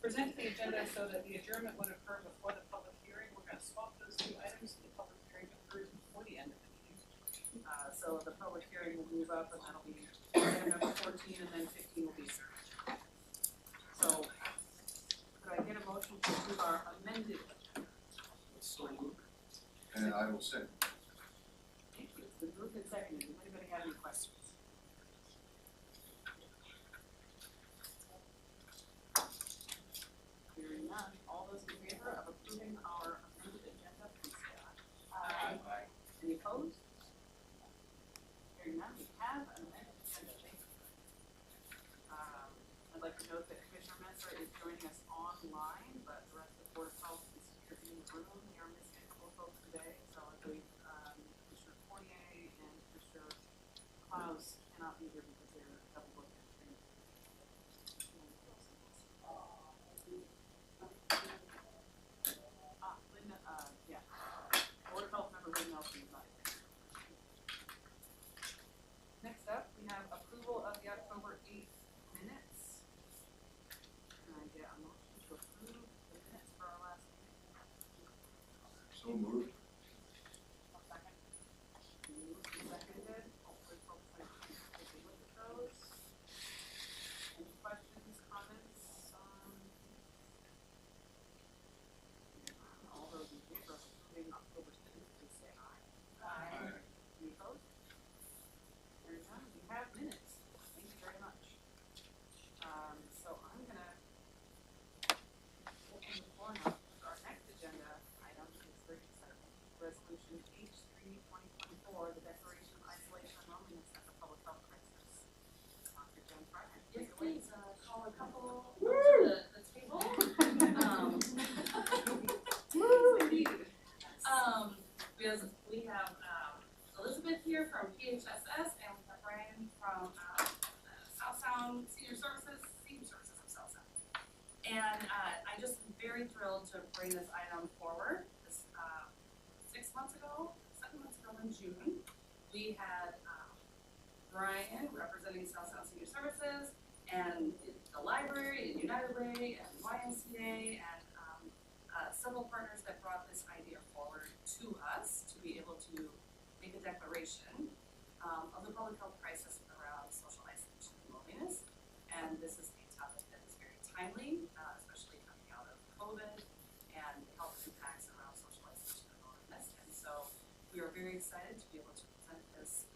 present the agenda so that the adjournment would occur before the public hearing. We're going to swap those two items. The public hearing occurs before the end of the meeting. So the public hearing will move up, and that'll be item number 14, and then 15 will be served. So could I get a motion to approve our amended agenda? So moved. And I will second. Thank you. It's been moved and seconded. Does anybody have any questions? Hearing none. All those in favor of approving our amended agenda, please say aye. Aye. Any opposed? Hearing none. We have an amended agenda. Thank you. I'd like to note that Commissioner Messer is joining us online, but the rest of the Board of Health is here in the room. We are missing a couple folks today, so I believe Commissioner Fournier and Commissioner Klaus cannot be here because they're double booked. Linda, yeah. Board of Health member Linda Nelson is not here. Next up, we have approval of the October 8th minutes. Can I get a motion to approve the minutes for our last meeting? So moved. One second. Moved and seconded. Hopefully folks can take a look at those. Any questions, comments? All those in favor of approving October 6th, please say aye. Aye. Any opposed? Hearing none, we have minutes. Thank you very much. So I'm gonna open the floor now. Our next agenda item is resolution H3/2024, the declaration of isolation and loneliness as a public health crisis. Dr. Jen Fryer. Yes, please, call a couple to the table. Because we have Elizabeth here from PHSS, and we have Brian from South Sound Senior Services of South Sound. And I just am very thrilled to bring this item forward. This 7 months ago in June, we had Brian representing South Sound Senior Services and the library and United Way and YMCA and several partners that brought this idea forward to us to be able to make a declaration of the public health crisis around social isolation and loneliness. And this is a topic that is very timely, especially coming out of COVID and the health impacts around social isolation and loneliness. And so we are very excited to be able to present this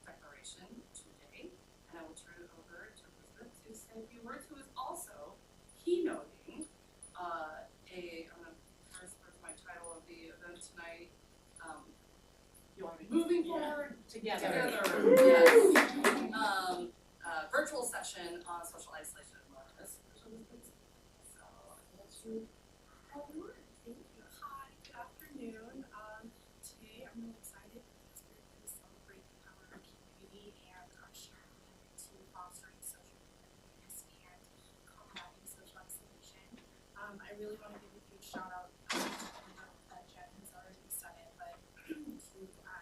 declaration today. And I will turn it over to Elizabeth to say a few words, who is also keynoting I'm going to first my title of the event tonight. Moving forward together. Yes. Virtual session on social isolation and loneliness. So I'll let you have the word. Thank you. Hi, good afternoon. Today I'm really excited because we're going to celebrate the power of our community and our shared commitment to fostering social awareness and combating social isolation. I really want to give a huge shout out to Jen has already said it, but to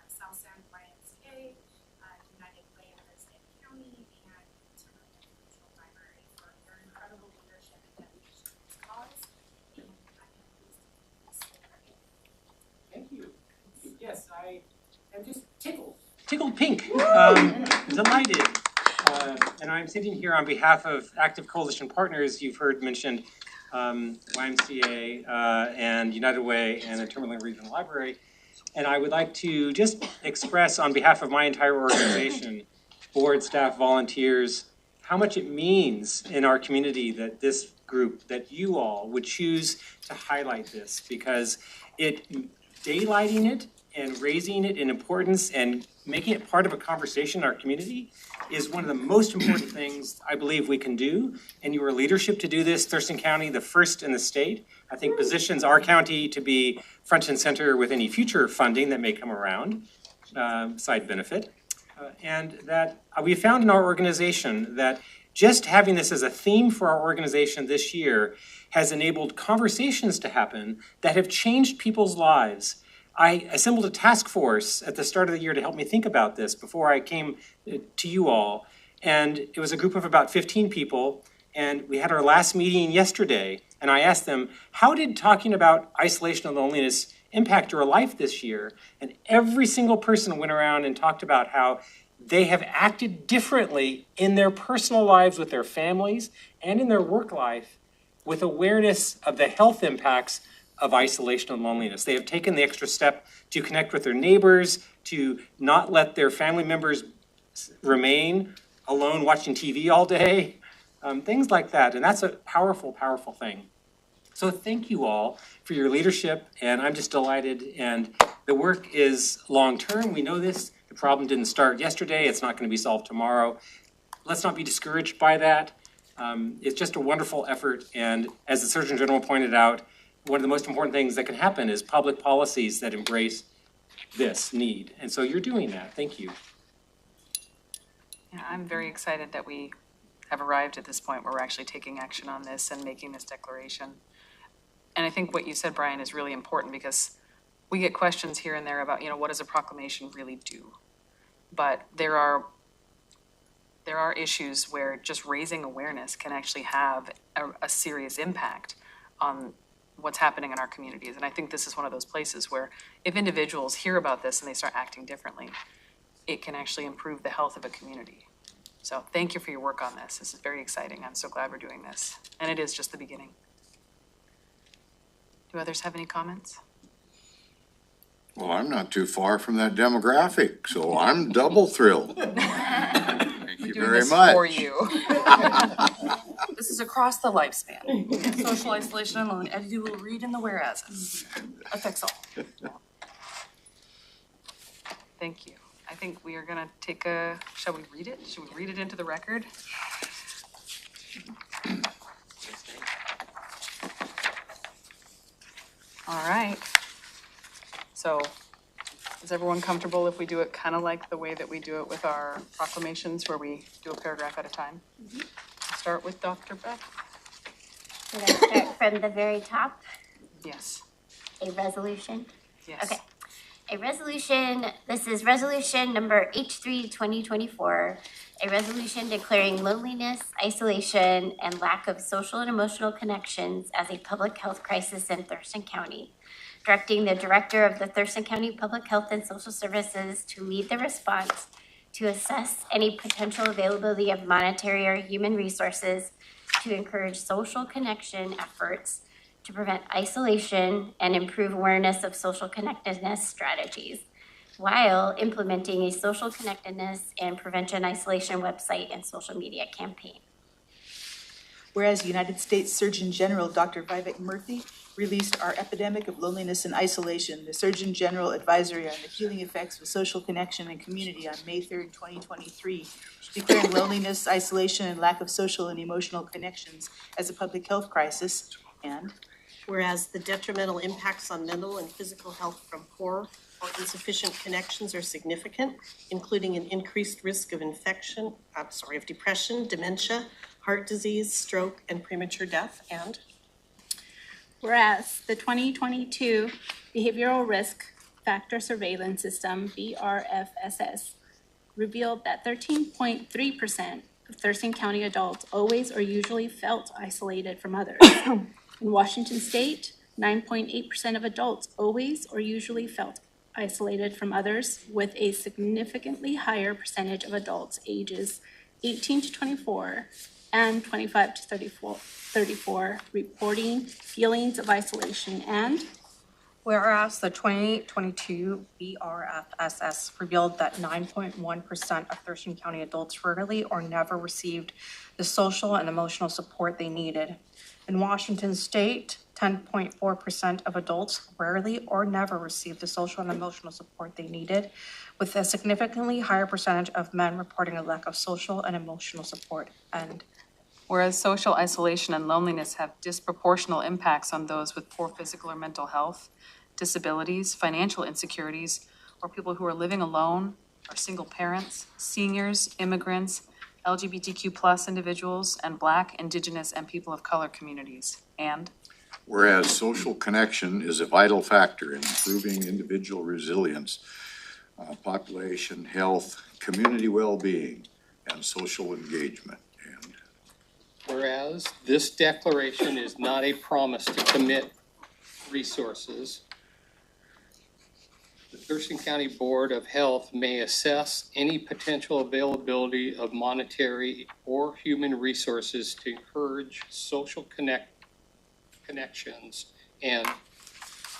South Sound YMCA, United Way in Thurston County, and to the Regional Library for their incredible leadership and dedication to this cause. And I am pleased to be this celebrating. Thank you. Yes, I am just tickled. Tickled pink, delighted. And I'm sitting here on behalf of Active Coalition Partners you've heard mentioned, YMCA and United Way and the Timberland Regional Library. And I would like to just express on behalf of my entire organization, board, staff, volunteers, how much it means in our community that this group, that you all would choose to highlight this, because daylighting it and raising it in importance and making it part of a conversation in our community is one of the most important things I believe we can do. And your leadership to do this, Thurston County, the first in the state, I think positions our county to be front and center with any future funding that may come around, side benefit. And that we found in our organization that just having this as a theme for our organization this year has enabled conversations to happen that have changed people's lives. I assembled a task force at the start of the year to help me think about this before I came to you all. And it was a group of about 15 people. And we had our last meeting yesterday, and I asked them, how did talking about isolation and loneliness impact your life this year? And every single person went around and talked about how they have acted differently in their personal lives with their families and in their work life with awareness of the health impacts of isolation and loneliness. They have taken the extra step to connect with their neighbors, to not let their family members remain alone watching TV all day, things like that. And that's a powerful, powerful thing. So thank you all for your leadership, and I'm just delighted. And the work is long-term. We know this. The problem didn't start yesterday. It's not going to be solved tomorrow. Let's not be discouraged by that. It's just a wonderful effort. And as the Surgeon General pointed out, one of the most important things that can happen is public policies that embrace this need. And so you're doing that. Thank you. Yeah, I'm very excited that we have arrived at this point where we're actually taking action on this and making this declaration. And I think what you said, Brian, is really important because we get questions here and there about, what does a proclamation really do? But there are issues where just raising awareness can actually have a serious impact on what's happening in our communities. And I think this is one of those places where if individuals hear about this and they start acting differently, it can actually improve the health of a community. So thank you for your work on this. This is very exciting. I'm so glad we're doing this. And it is just the beginning. Do others have any comments? Well, I'm not too far from that demographic, so I'm double thrilled. Thank you Doing very this much. for you. This is across the lifespan. Social isolation and loneliness, as you will read in the whereases, affects all. Thank you. I think we are gonna take shall we read it? Should we read it into the record? All right. So is everyone comfortable if we do it kind of like the way that we do it with our proclamations, where we do a paragraph at a time? Start with Dr. Beth. Should I start from the very top? Yes. A resolution? Yes. Okay. A resolution, this is resolution number H3 2024, a resolution declaring loneliness, isolation, and lack of social and emotional connections as a public health crisis in Thurston County, directing the director of the Thurston County Public Health and Social Services to lead the response, to assess any potential availability of monetary or human resources to encourage social connection efforts, to prevent isolation and improve awareness of social connectedness strategies, while implementing a social connectedness and prevention isolation website and social media campaign. Whereas United States Surgeon General Dr. Vivek Murthy released our Epidemic of Loneliness and Isolation, the Surgeon General Advisory on the Healing Effects of Social Connection and Community on May 3rd, 2023, declaring loneliness, isolation, and lack of social and emotional connections as a public health crisis, and whereas the detrimental impacts on mental and physical health from poor or insufficient connections are significant, including an increased risk of of depression, dementia, heart disease, stroke, and premature death, and whereas the 2022 Behavioral Risk Factor Surveillance System, BRFSS, revealed that 13.3% of Thurston County adults always or usually felt isolated from others. In Washington State, 9.8% of adults always or usually felt isolated from others, with a significantly higher percentage of adults ages 18 to 24 and 25 to 34 reporting feelings of isolation. And whereas the 2022 BRFSS revealed that 9.1% of Thurston County adults rarely or never received the social and emotional support they needed. In Washington State, 10.4% of adults rarely or never received the social and emotional support they needed, with a significantly higher percentage of men reporting a lack of social and emotional support. And whereas social isolation and loneliness have disproportional impacts on those with poor physical or mental health, disabilities, financial insecurities, or people who are living alone, or single parents, seniors, immigrants, LGBTQ+ individuals, and Black, Indigenous, and people of color communities. And whereas social connection is a vital factor in improving individual resilience, population health, community well-being, and social engagement. And whereas this declaration is not a promise to commit resources, the Thurston County Board of Health may assess any potential availability of monetary or human resources to encourage social connections and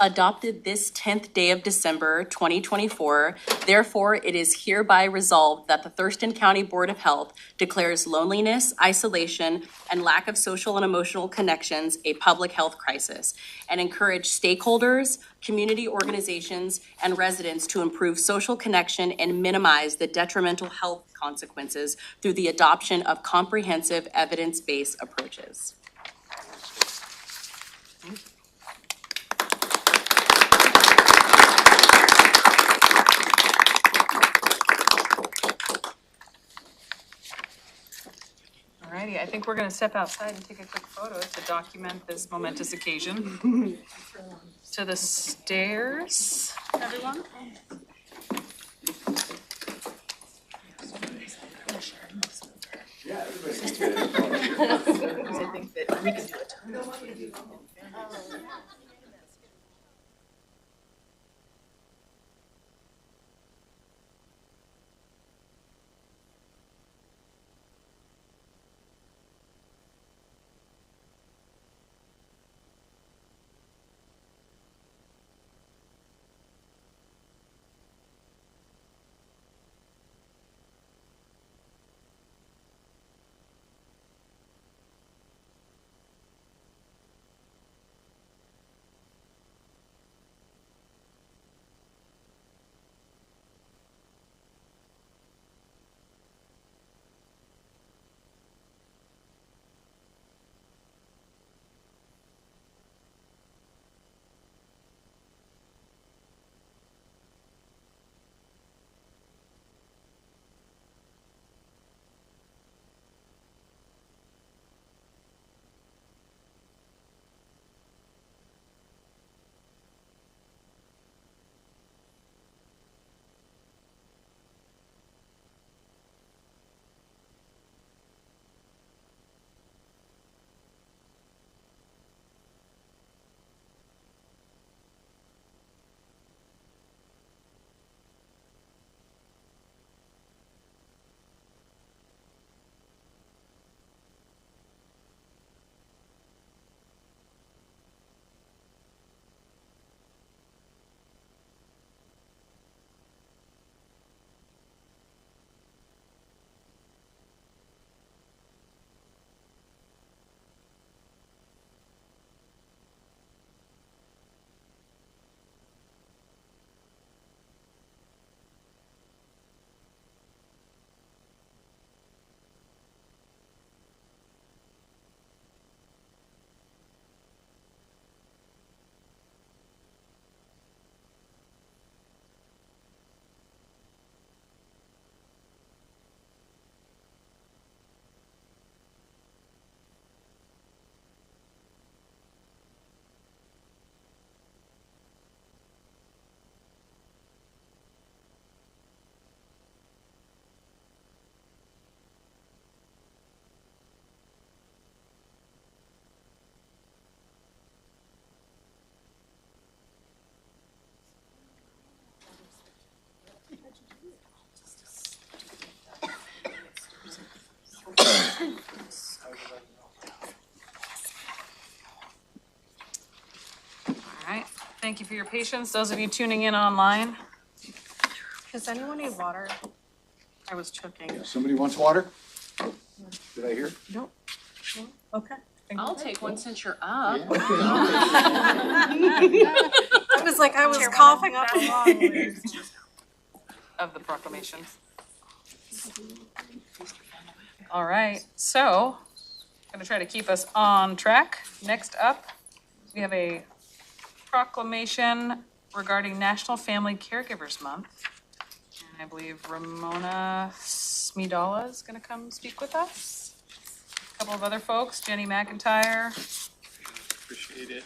adopted this 10th day of December 2024. Therefore, it is hereby resolved that the Thurston County Board of Health declares loneliness, isolation, and lack of social and emotional connections a public health crisis, and encourage stakeholders, community organizations, and residents to improve social connection and minimize the detrimental health consequences through the adoption of comprehensive evidence-based approaches. Alrighty, I think we're gonna step outside and take a quick photo to document this momentous occasion. To the stairs, everyone. I think that we can do it. Alright, thank you for your patience, those of you tuning in online. Does anyone need water? I was choking. Somebody wants water? Did I hear? No. Okay. I'll take one since you're up. Yeah, okay, I'll I was like, I was coughing up a lung. Of the proclamations. All right, so, gonna try to keep us on track. Next up, we have a proclamation regarding National Family Caregivers Month. And I believe Ramona Smidala is gonna come speak with us. A couple of other folks, Jenny McIntyre. appreciate it.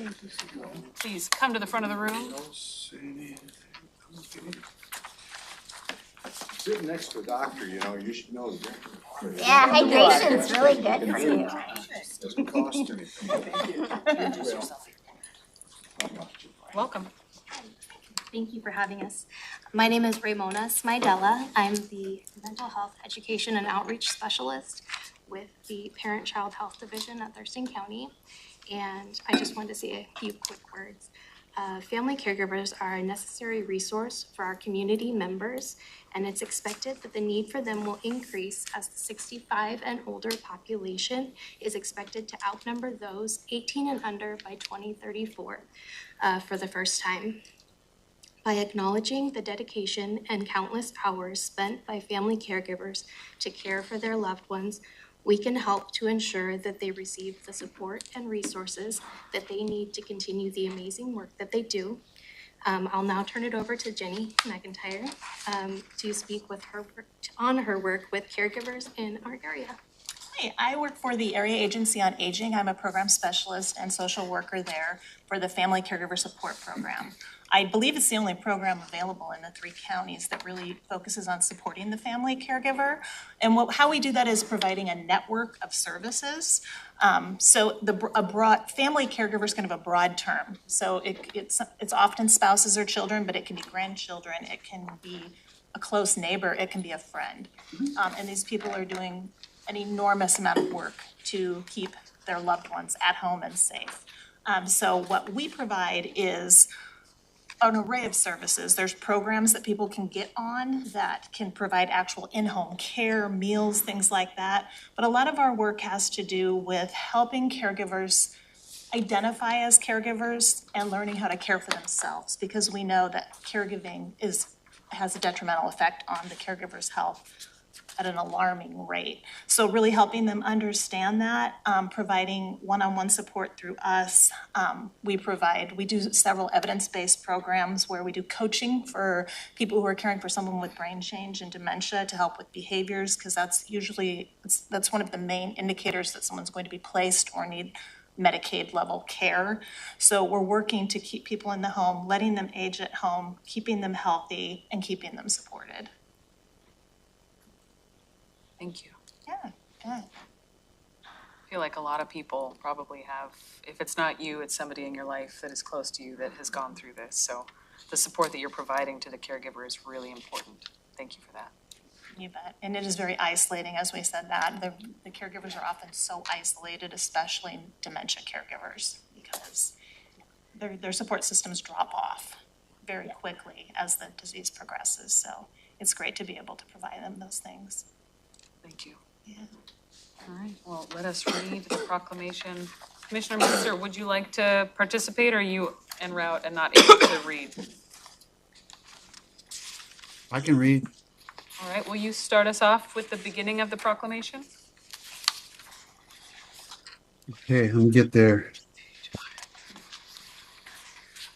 Please come to the front of the room. Sitting next to a doctor, you know, you should know the drinking water. Yeah, hydration's really good for you. Doesn't cost anything. Welcome. Thank you for having us. My name is Ramona Smidella. I'm the Mental Health Education and Outreach Specialist with the Parent-Child Health Division at Thurston County. And I just wanted to say a few quick words. Family caregivers are a necessary resource for our community members, and it's expected that the need for them will increase as the 65 and older population is expected to outnumber those 18 and under by 2034 for the first time. By acknowledging the dedication and countless hours spent by family caregivers to care for their loved ones, we can help to ensure that they receive the support and resources that they need to continue the amazing work that they do. I'll now turn it over to Jenny McIntyre to speak with her on her work with caregivers in our area. Hi, I work for the Area Agency on Aging. I'm a program specialist and social worker there for the Family Caregiver Support Program. I believe it's the only program available in the 3 counties that really focuses on supporting the family caregiver. And how we do that is providing a network of services. So a broad family caregiver is kind of a broad term. So it's often spouses or children, but it can be grandchildren. It can be a close neighbor. It can be a friend. And these people are doing an enormous amount of work to keep their loved ones at home and safe. So what we provide is an array of services. There's programs that people can get on that can provide actual in-home care, meals, things like that. But a lot of our work has to do with helping caregivers identify as caregivers and learning how to care for themselves, because we know that caregiving has a detrimental effect on the caregiver's health at an alarming rate. So really helping them understand that, providing one-on-one support through us. We do several evidence-based programs where we do coaching for people who are caring for someone with brain change and dementia to help with behaviors, because that's one of the main indicators that someone's going to be placed or need Medicaid level care. So we're working to keep people in the home, letting them age at home, keeping them healthy, and keeping them supported. Thank you. Yeah, good. I feel like a lot of people probably have, if it's not you, it's somebody in your life that is close to you that has gone through this. So the support that you're providing to the caregiver is really important. Thank you for that. You bet. And it is very isolating, as we said that. The caregivers are often so isolated, especially dementia caregivers, because their support systems drop off very quickly as the disease progresses. So it's great to be able to provide them those things. Thank you. Yeah. All right, well, let us read the proclamation. Commissioner Munster, would you like to participate, or are you en route and not able to read? I can read. All right, will you start us off with the beginning of the proclamation? Okay, let me get there.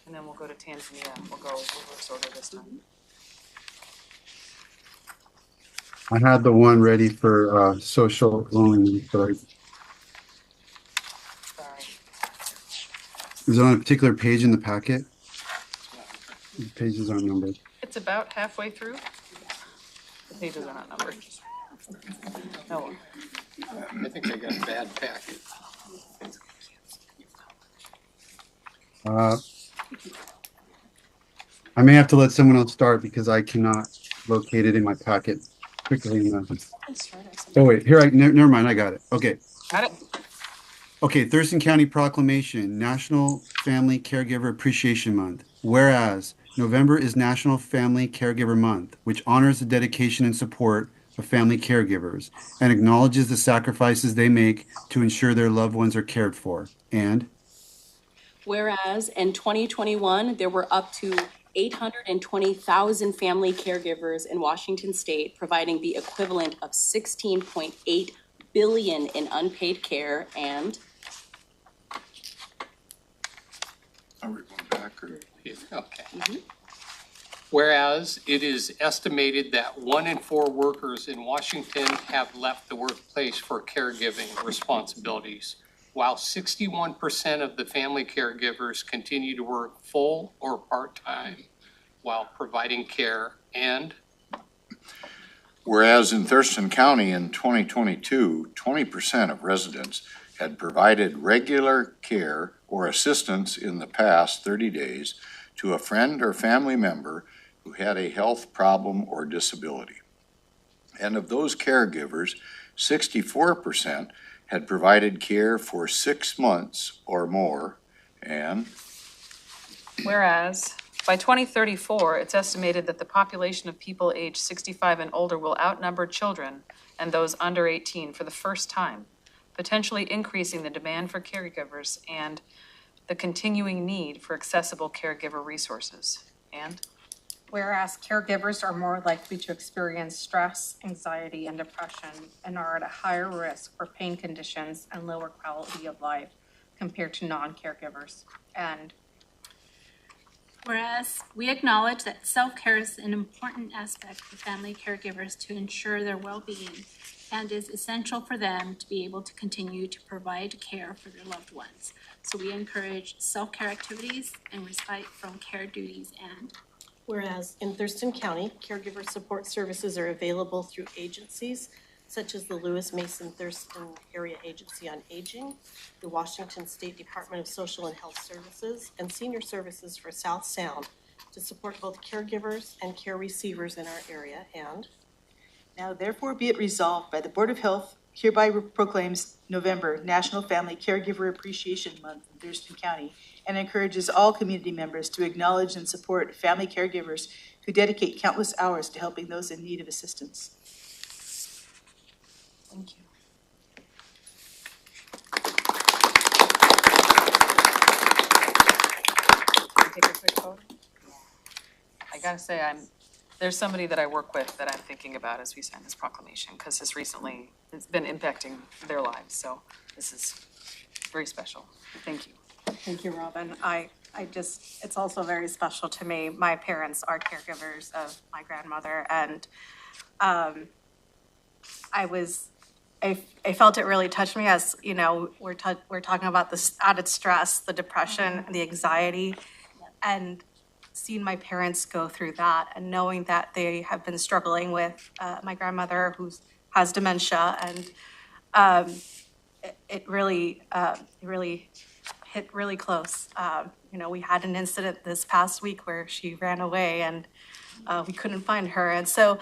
And then we'll go to Tanzania. We'll go reverse order this time. I had the one ready for social loneliness, but is it on a particular page in the packet? The pages aren't numbered. It's about halfway through. The pages are not numbered. No. I think I got a bad packet. I may have to let someone else start because I cannot locate it in my packet quickly enough. Oh wait, here never mind, I got it. Okay. Got it. Okay, Thurston County Proclamation, National Family Caregiver Appreciation Month. Whereas November is National Family Caregiver Month, which honors the dedication and support of family caregivers and acknowledges the sacrifices they make to ensure their loved ones are cared for. And whereas in 2021, there were up to 820,000 family caregivers in Washington state, providing the equivalent of $16.8 billion in unpaid care. And Are we going back or? Yeah, okay. Whereas it is estimated that 1 in 4 workers in Washington have left the workplace for caregiving responsibilities, while 61% of the family caregivers continue to work full or part-time while providing care. And Whereas in Thurston County in 2022, 20% of residents had provided regular care or assistance in the past 30 days to a friend or family member who had a health problem or disability. And of those caregivers, 64% had provided care for 6 months or more, and Whereas, by 2034, it's estimated that the population of people aged 65 and older will outnumber children and those under 18 for the first time, potentially increasing the demand for caregivers and the continuing need for accessible caregiver resources. And Whereas caregivers are more likely to experience stress, anxiety, and depression and are at a higher risk for pain conditions and lower quality of life compared to non-caregivers. And whereas we acknowledge that self-care is an important aspect for family caregivers to ensure their well-being and is essential for them to be able to continue to provide care for their loved ones. So we encourage self-care activities and respite from care duties. And whereas in Thurston County, caregiver support services are available through agencies such as the Lewis Mason Thurston Area Agency on Aging, the Washington State Department of Social and Health Services, and Senior Services for South Sound to support both caregivers and care receivers in our area. And now therefore be it resolved by the Board of Health hereby proclaims November National Family Caregiver Appreciation Month in Thurston County and encourages all community members to acknowledge and support family caregivers who dedicate countless hours to helping those in need of assistance. thank you. Can I take a quick photo? I gotta say, there's somebody that I work with that I'm thinking about as we sign this proclamation, because it's been impacting their lives, so this is very special. Thank you. thank you, Robin. It's also very special to me. My parents are caregivers of my grandmother, and I felt it really touched me as, you know, we're talking about this added stress, the depression, the anxiety, and seeing my parents go through that and knowing that they have been struggling with my grandmother who has dementia, and it really hit really close. You know, we had an incident this past week where she ran away and we couldn't find her, and so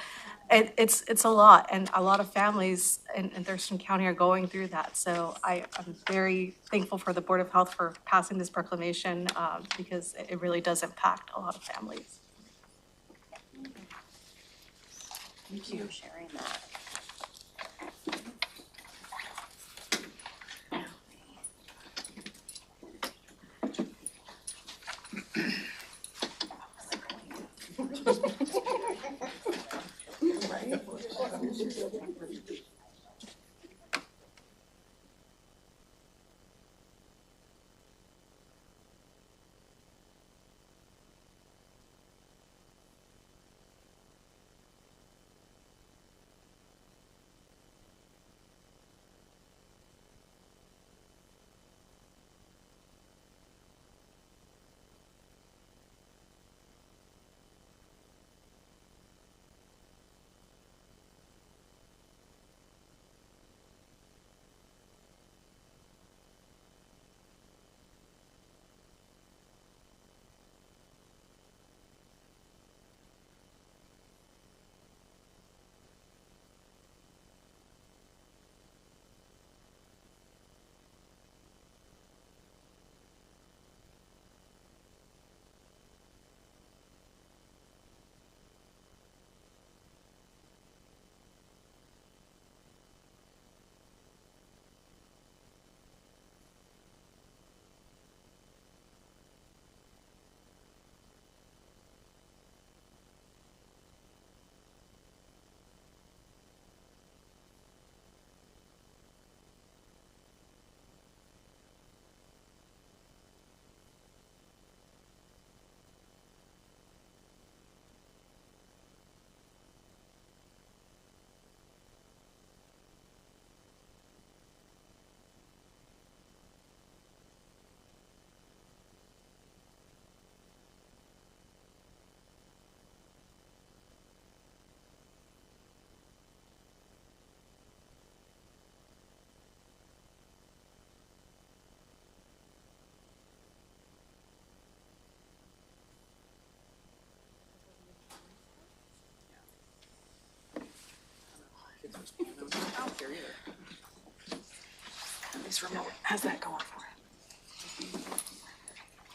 it's a lot, and a lot of families in Thurston County are going through that. So I'm very thankful for the Board of Health for passing this proclamation because it really does impact a lot of families. Thank you for sharing that. This remote, how's that going for it?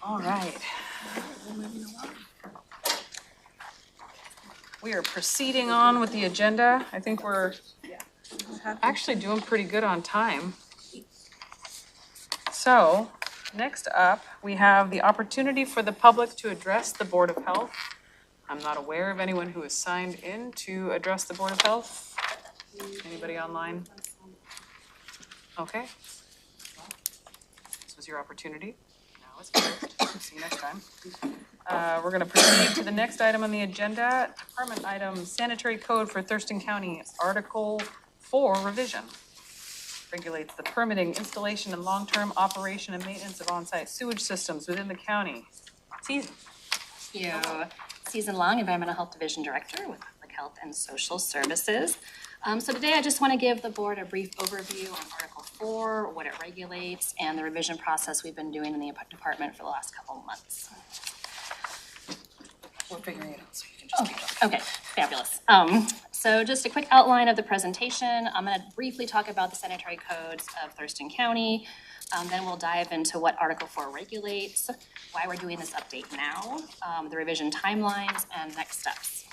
All right. We are proceeding on with the agenda. I think we're actually doing pretty good on time. So, next up, we have the opportunity for the public to address the Board of Health. I'm not aware of anyone who has signed in to address the Board of Health. Anybody online? Okay. This was your opportunity. Now it's closed. See you next time. We're gonna proceed to the next item on the agenda, department item sanitary code for Thurston County, Article 4 revision. Regulates the permitting, installation, and long-term operation and maintenance of on-site sewage systems within the county. Susan. Thank you. Susan Long, Environmental Health Division Director with Public Health and Social Services. So today I just want to give the board a brief overview on Article 4, what it regulates, and the revision process we've been doing in the department for the last couple of months. We're figuring it out, so you can just keep talking. Okay, fabulous. So just a quick outline of the presentation. I'm going to briefly talk about the sanitary codes of Thurston County. Then we'll dive into what Article 4 regulates, why we're doing this update now, the revision timelines, and next steps.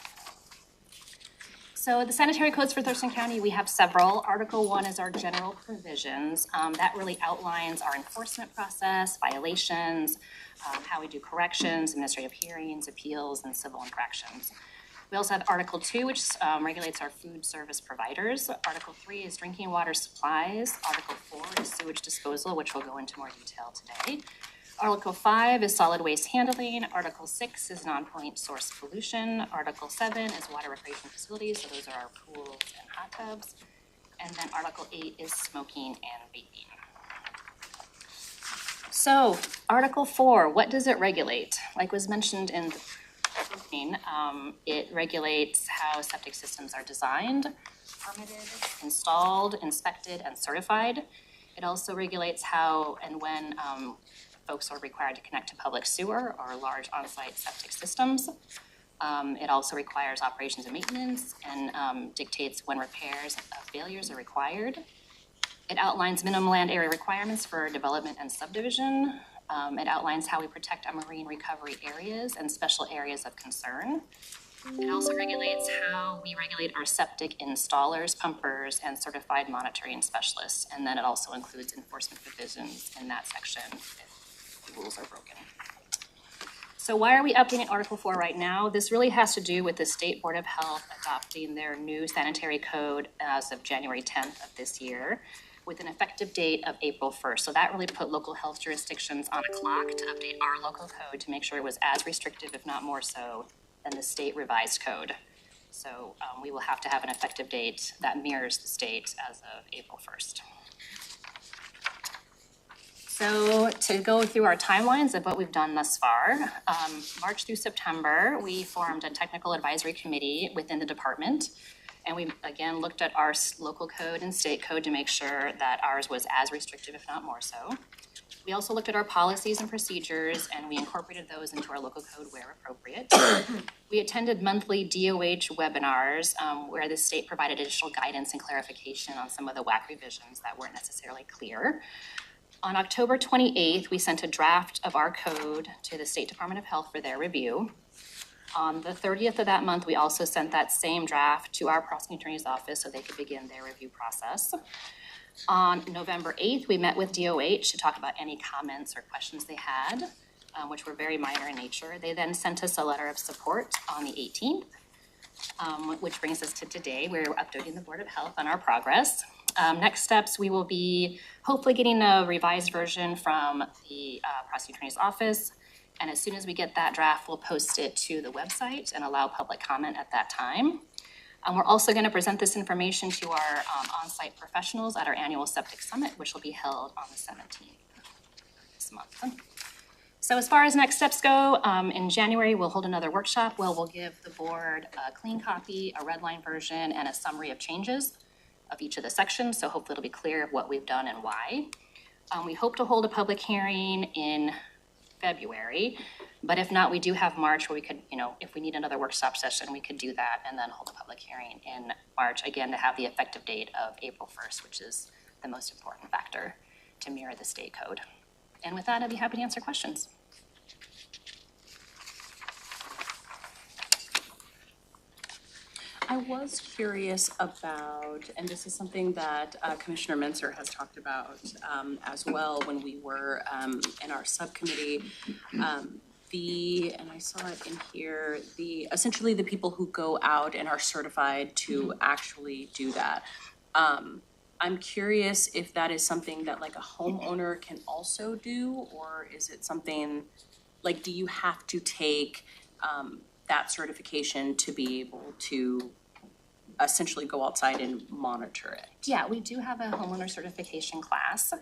So the sanitary codes for Thurston County, we have several. Article 1 is our general provisions. That really outlines our enforcement process, violations, how we do corrections, administrative hearings, appeals, and civil infractions. We also have Article 2, which regulates our food service providers. Article 3 is drinking water supplies. Article 4 is sewage disposal, which we'll go into more detail today. Article 5 is solid waste handling. Article 6 is non-point source pollution. Article 7 is water recreation facilities, so those are our pools and hot tubs. And then Article 8 is smoking and vaping. So, Article 4, what does it regulate? Like was mentioned in the opening, it regulates how septic systems are designed, permitted, installed, inspected, and certified. It also regulates how and when folks are required to connect to public sewer or large on-site septic systems. It also requires operations and maintenance and dictates when repairs of failures are required. It outlines minimum land area requirements for development and subdivision. It outlines how we protect our marine recovery areas and special areas of concern. It also regulates how we regulate our septic installers, pumpers, and certified monitoring specialists. And then it also includes enforcement provisions in that section if the rules are broken. So why are we updating Article 4 right now? This really has to do with the State Board of Health adopting their new sanitary code as of January 10th of this year, with an effective date of April 1st. So that really put local health jurisdictions on a clock to update our local code to make sure it was as restrictive, if not more so, than the state revised code. So we will have to have an effective date that mirrors the state as of April 1st. So to go through our timelines of what we've done thus far, March through September, we formed a technical advisory committee within the department. And we, again, looked at our local code and state code to make sure that ours was as restrictive, if not more so. We also looked at our policies and procedures, and we incorporated those into our local code where appropriate. We attended monthly DOH webinars where the state provided additional guidance and clarification on some of the WAC revisions that weren't necessarily clear. On October 28th, we sent a draft of our code to the State Department of Health for their review. On the 30th of that month, we also sent that same draft to our prosecuting attorney's office so they could begin their review process. On November 8th, we met with DOH to talk about any comments or questions they had, which were very minor in nature. They then sent us a letter of support on the 18th, which brings us to today. We're updating the Board of Health on our progress. Next steps, we will be hopefully getting a revised version from the prosecuting attorney's office. And as soon as we get that draft, we'll post it to the website and allow public comment at that time. We're also going to present this information to our on-site professionals at our annual Septic Summit, which will be held on the 17th this month. So as far as next steps go, in January, we'll hold another workshop where we'll give the board a clean copy, a red line version, and a summary of changes of each of the sections. So hopefully it'll be clear what we've done and why. We hope to hold a public hearing in February. But if not, we do have March where we could, you know, if we need another workshop session, we could do that and then hold a public hearing in March, again, to have the effective date of April 1st, which is the most important factor to mirror the state code. And with that, I'd be happy to answer questions. I was curious about, and this is something that Commissioner Menser has talked about as well when we were in our subcommittee. And I saw it in here, essentially the people who go out and are certified to actually do that. I'm curious if that is something that like a homeowner can also do, or is it something, like, do you have to take that certification to be able to essentially go outside and monitor it? Yeah, we do have a homeowner certification class.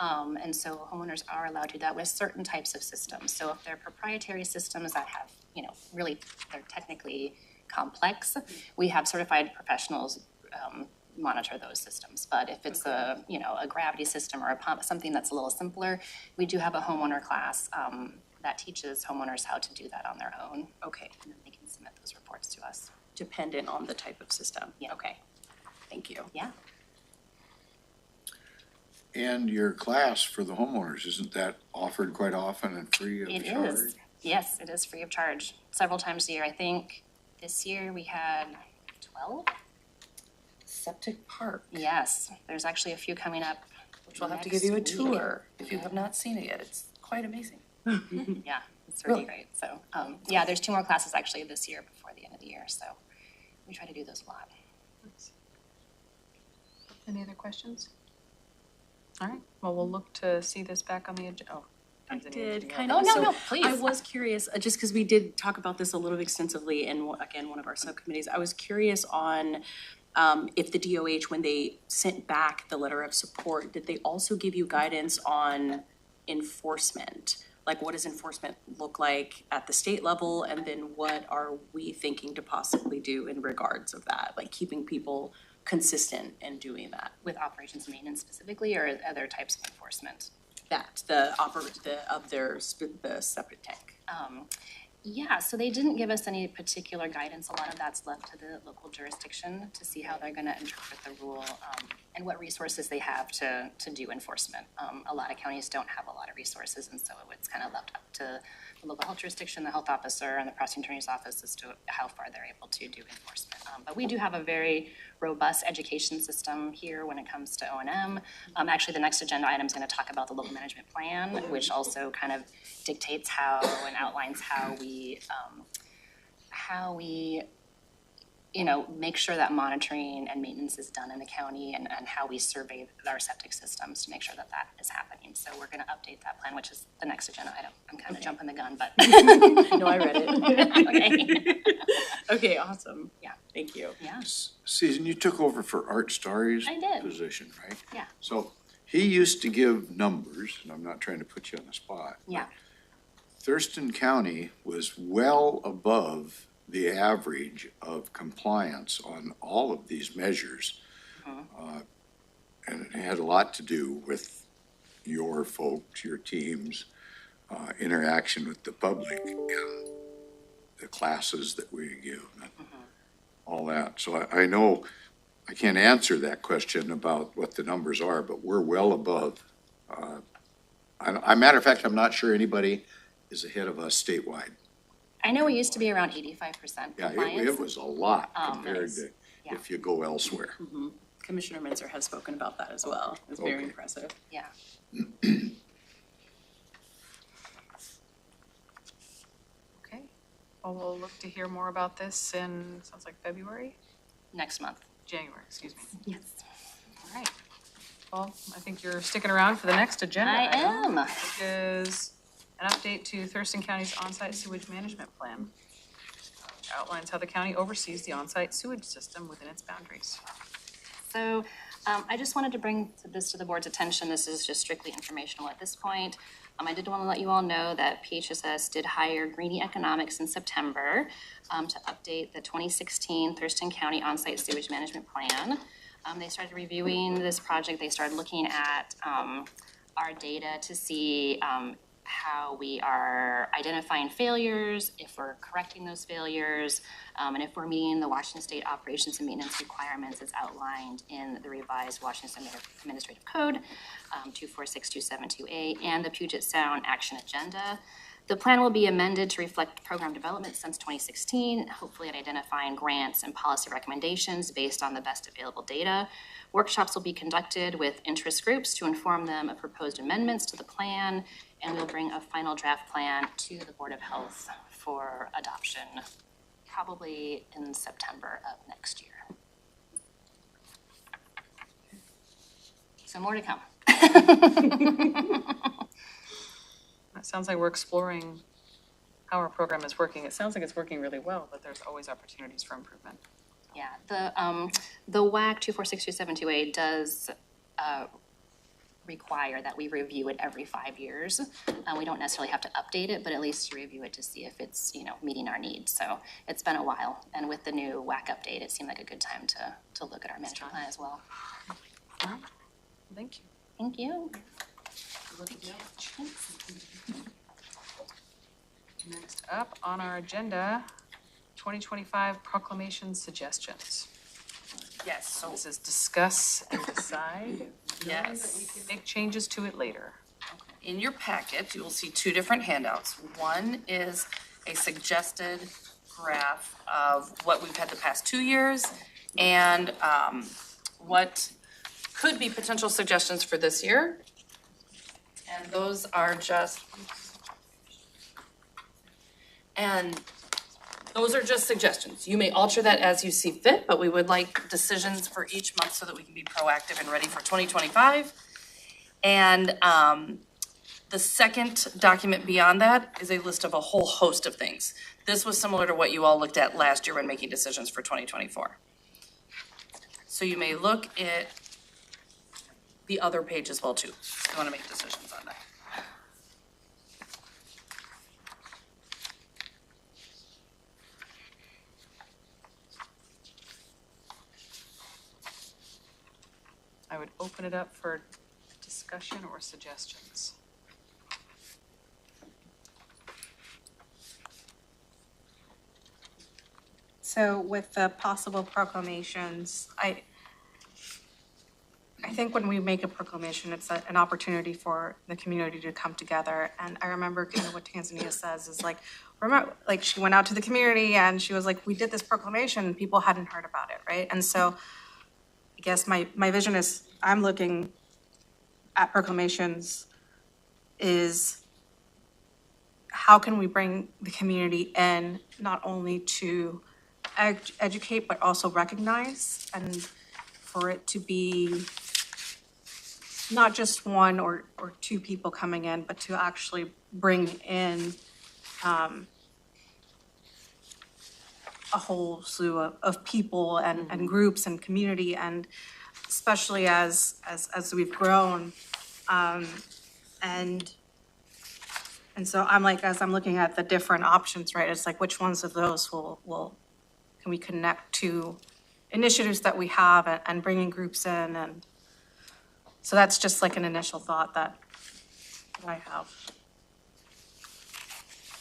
And so homeowners are allowed to do that with certain types of systems. So if they're proprietary systems that have, you know, really, they're technically complex, we have certified professionals monitor those systems. But if it's a, you know, a gravity system or a pump, something that's a little simpler, we do have a homeowner class that teaches homeowners how to do that on their own. Okay. And then they can submit those reports to us. Dependent on the type of system? Yeah. Okay, thank you. Yeah. And your class for the homeowners, isn't that offered quite often and free of charge? It is. Yes, it is free of charge several times a year. I think this year we had 12. Septic Park. Yes, there's actually a few coming up. Which we'll have to give you a tour if you have not seen it yet. It's quite amazing. Yeah, it's really great. So, yeah, there's 2 more classes actually this year before the end of the year. So we try to do those a lot. Any other questions? All right, well, we'll look to see this back on the agenda. Oh, I Tanzania, did yeah. kind of. Oh, no, So no, please. I was curious, just because we did talk about this a little extensively in, again, one of our subcommittees. I was curious on if the DOH, when they sent back the letter of support, did they also give you guidance on enforcement? Like, what does enforcement look like at the state level? And then what are we thinking to possibly do in regards of that? Like keeping people consistent in doing that? With operations and maintenance specifically, or other types of enforcement? That, the septic tank. Yeah, so they didn't give us any particular guidance. A lot of that's left to the local jurisdiction to see how they're gonna interpret the rule, and what resources they have to do enforcement. A lot of counties don't have a lot of resources, and so it's kind of left up to the local health jurisdiction, the health officer, and the prosecuting attorney's office as to how far they're able to do enforcement. But we do have a very robust education system here when it comes to O&M. Actually, the next agenda item is gonna talk about the local management plan, which also kind of dictates how and outlines how we, you know, make sure that monitoring and maintenance is done in the county, and how we survey our septic systems to make sure that that is happening. So we're gonna update that plan, which is the next agenda item. I'm kind of jumping the gun, but. No, I read it. Okay. Okay, awesome. Yeah. Thank you. Yeah. Susan, you took over for Art Starry's I did. position, right? Yeah. So he used to give numbers, and I'm not trying to put you on the spot. Yeah. Thurston County was well above the average of compliance on all of these measures. And it had a lot to do with your folks, your teams, interaction with the public, and the classes that we give, and all that. So I know I can't answer that question about what the numbers are, but we're well above. Matter of fact, I'm not sure anybody is ahead of us statewide. I know we used to be around 85% Yeah, compliance. it was a lot compared nice. to Yeah. if you go elsewhere. Commissioner Menser has spoken about that as well. It's very Okay. impressive. Yeah. Okay, well, we'll look to hear more about this in, sounds like February? Next month. January, excuse me. Yes. All right. Well, I think you're sticking around for the next agenda I item, am. which is an update to Thurston County's on-site sewage management plan, which outlines how the county oversees the on-site sewage system within its boundaries. So I just wanted to bring this to the board's attention. This is just strictly informational at this point. I did want to let you all know that PHSS did hire Greenie Economics in September to update the 2016 Thurston County on-site sewage management plan. They started reviewing this project. They started looking at our data to see how we are identifying failures, if we're correcting those failures, and if we're meeting the Washington State operations and maintenance requirements as outlined in the revised Washington State Administrative Code, 246272A, and the Puget Sound Action Agenda. The plan will be amended to reflect program development since 2016, hopefully at identifying grants and policy recommendations based on the best available data. Workshops will be conducted with interest groups to inform them of proposed amendments to the plan, and we'll bring a final draft plan to the Board of Health for adoption, probably in September of next year. So more to come. It sounds like we're exploring how our program is working. It sounds like it's working really well, but there's always opportunities for improvement. Yeah, the WAC 246272A does require that we review it every 5 years. We don't necessarily have to update it, but at least review it to see if it's, meeting our needs. So it's been a while, and with the new WAC update, it seemed like a good time to look at our management plan as well. All right. Thank you. Thank you. Next up on our agenda, 2025 proclamation suggestions. Yes, so This is discuss and decide. yes. We can make changes to it later. In your packet, you will see two different handouts. One is a suggested graph of what we've had the past 2 years and what could be potential suggestions for this year. And those are just suggestions. You may alter that as you see fit, but we would like decisions for each month so that we can be proactive and ready for 2025. And the second document beyond that is a list of a whole host of things. This was similar to what you all looked at last year when making decisions for 2024. So you may look at the other page as well too, if you want to make decisions on that. I would open it up for discussion or suggestions. So with the possible proclamations, I think when we make a proclamation, it's an opportunity for the community to come together. And I remember kind of what Tanzania says is like, remember, like she went out to the community and she was like, we did this proclamation and people hadn't heard about it, right? And so I guess my vision is, I'm looking at proclamations is how can we bring the community in not only to educate, but also recognize, and for it to be not just one or two people coming in, but to actually bring in a whole slew of people and groups and community, and especially as we've grown. And so I'm like, as I'm looking at the different options, right, it's like, which ones of those can we connect to initiatives that we have and bringing groups in? And so that's just like an initial thought that I have.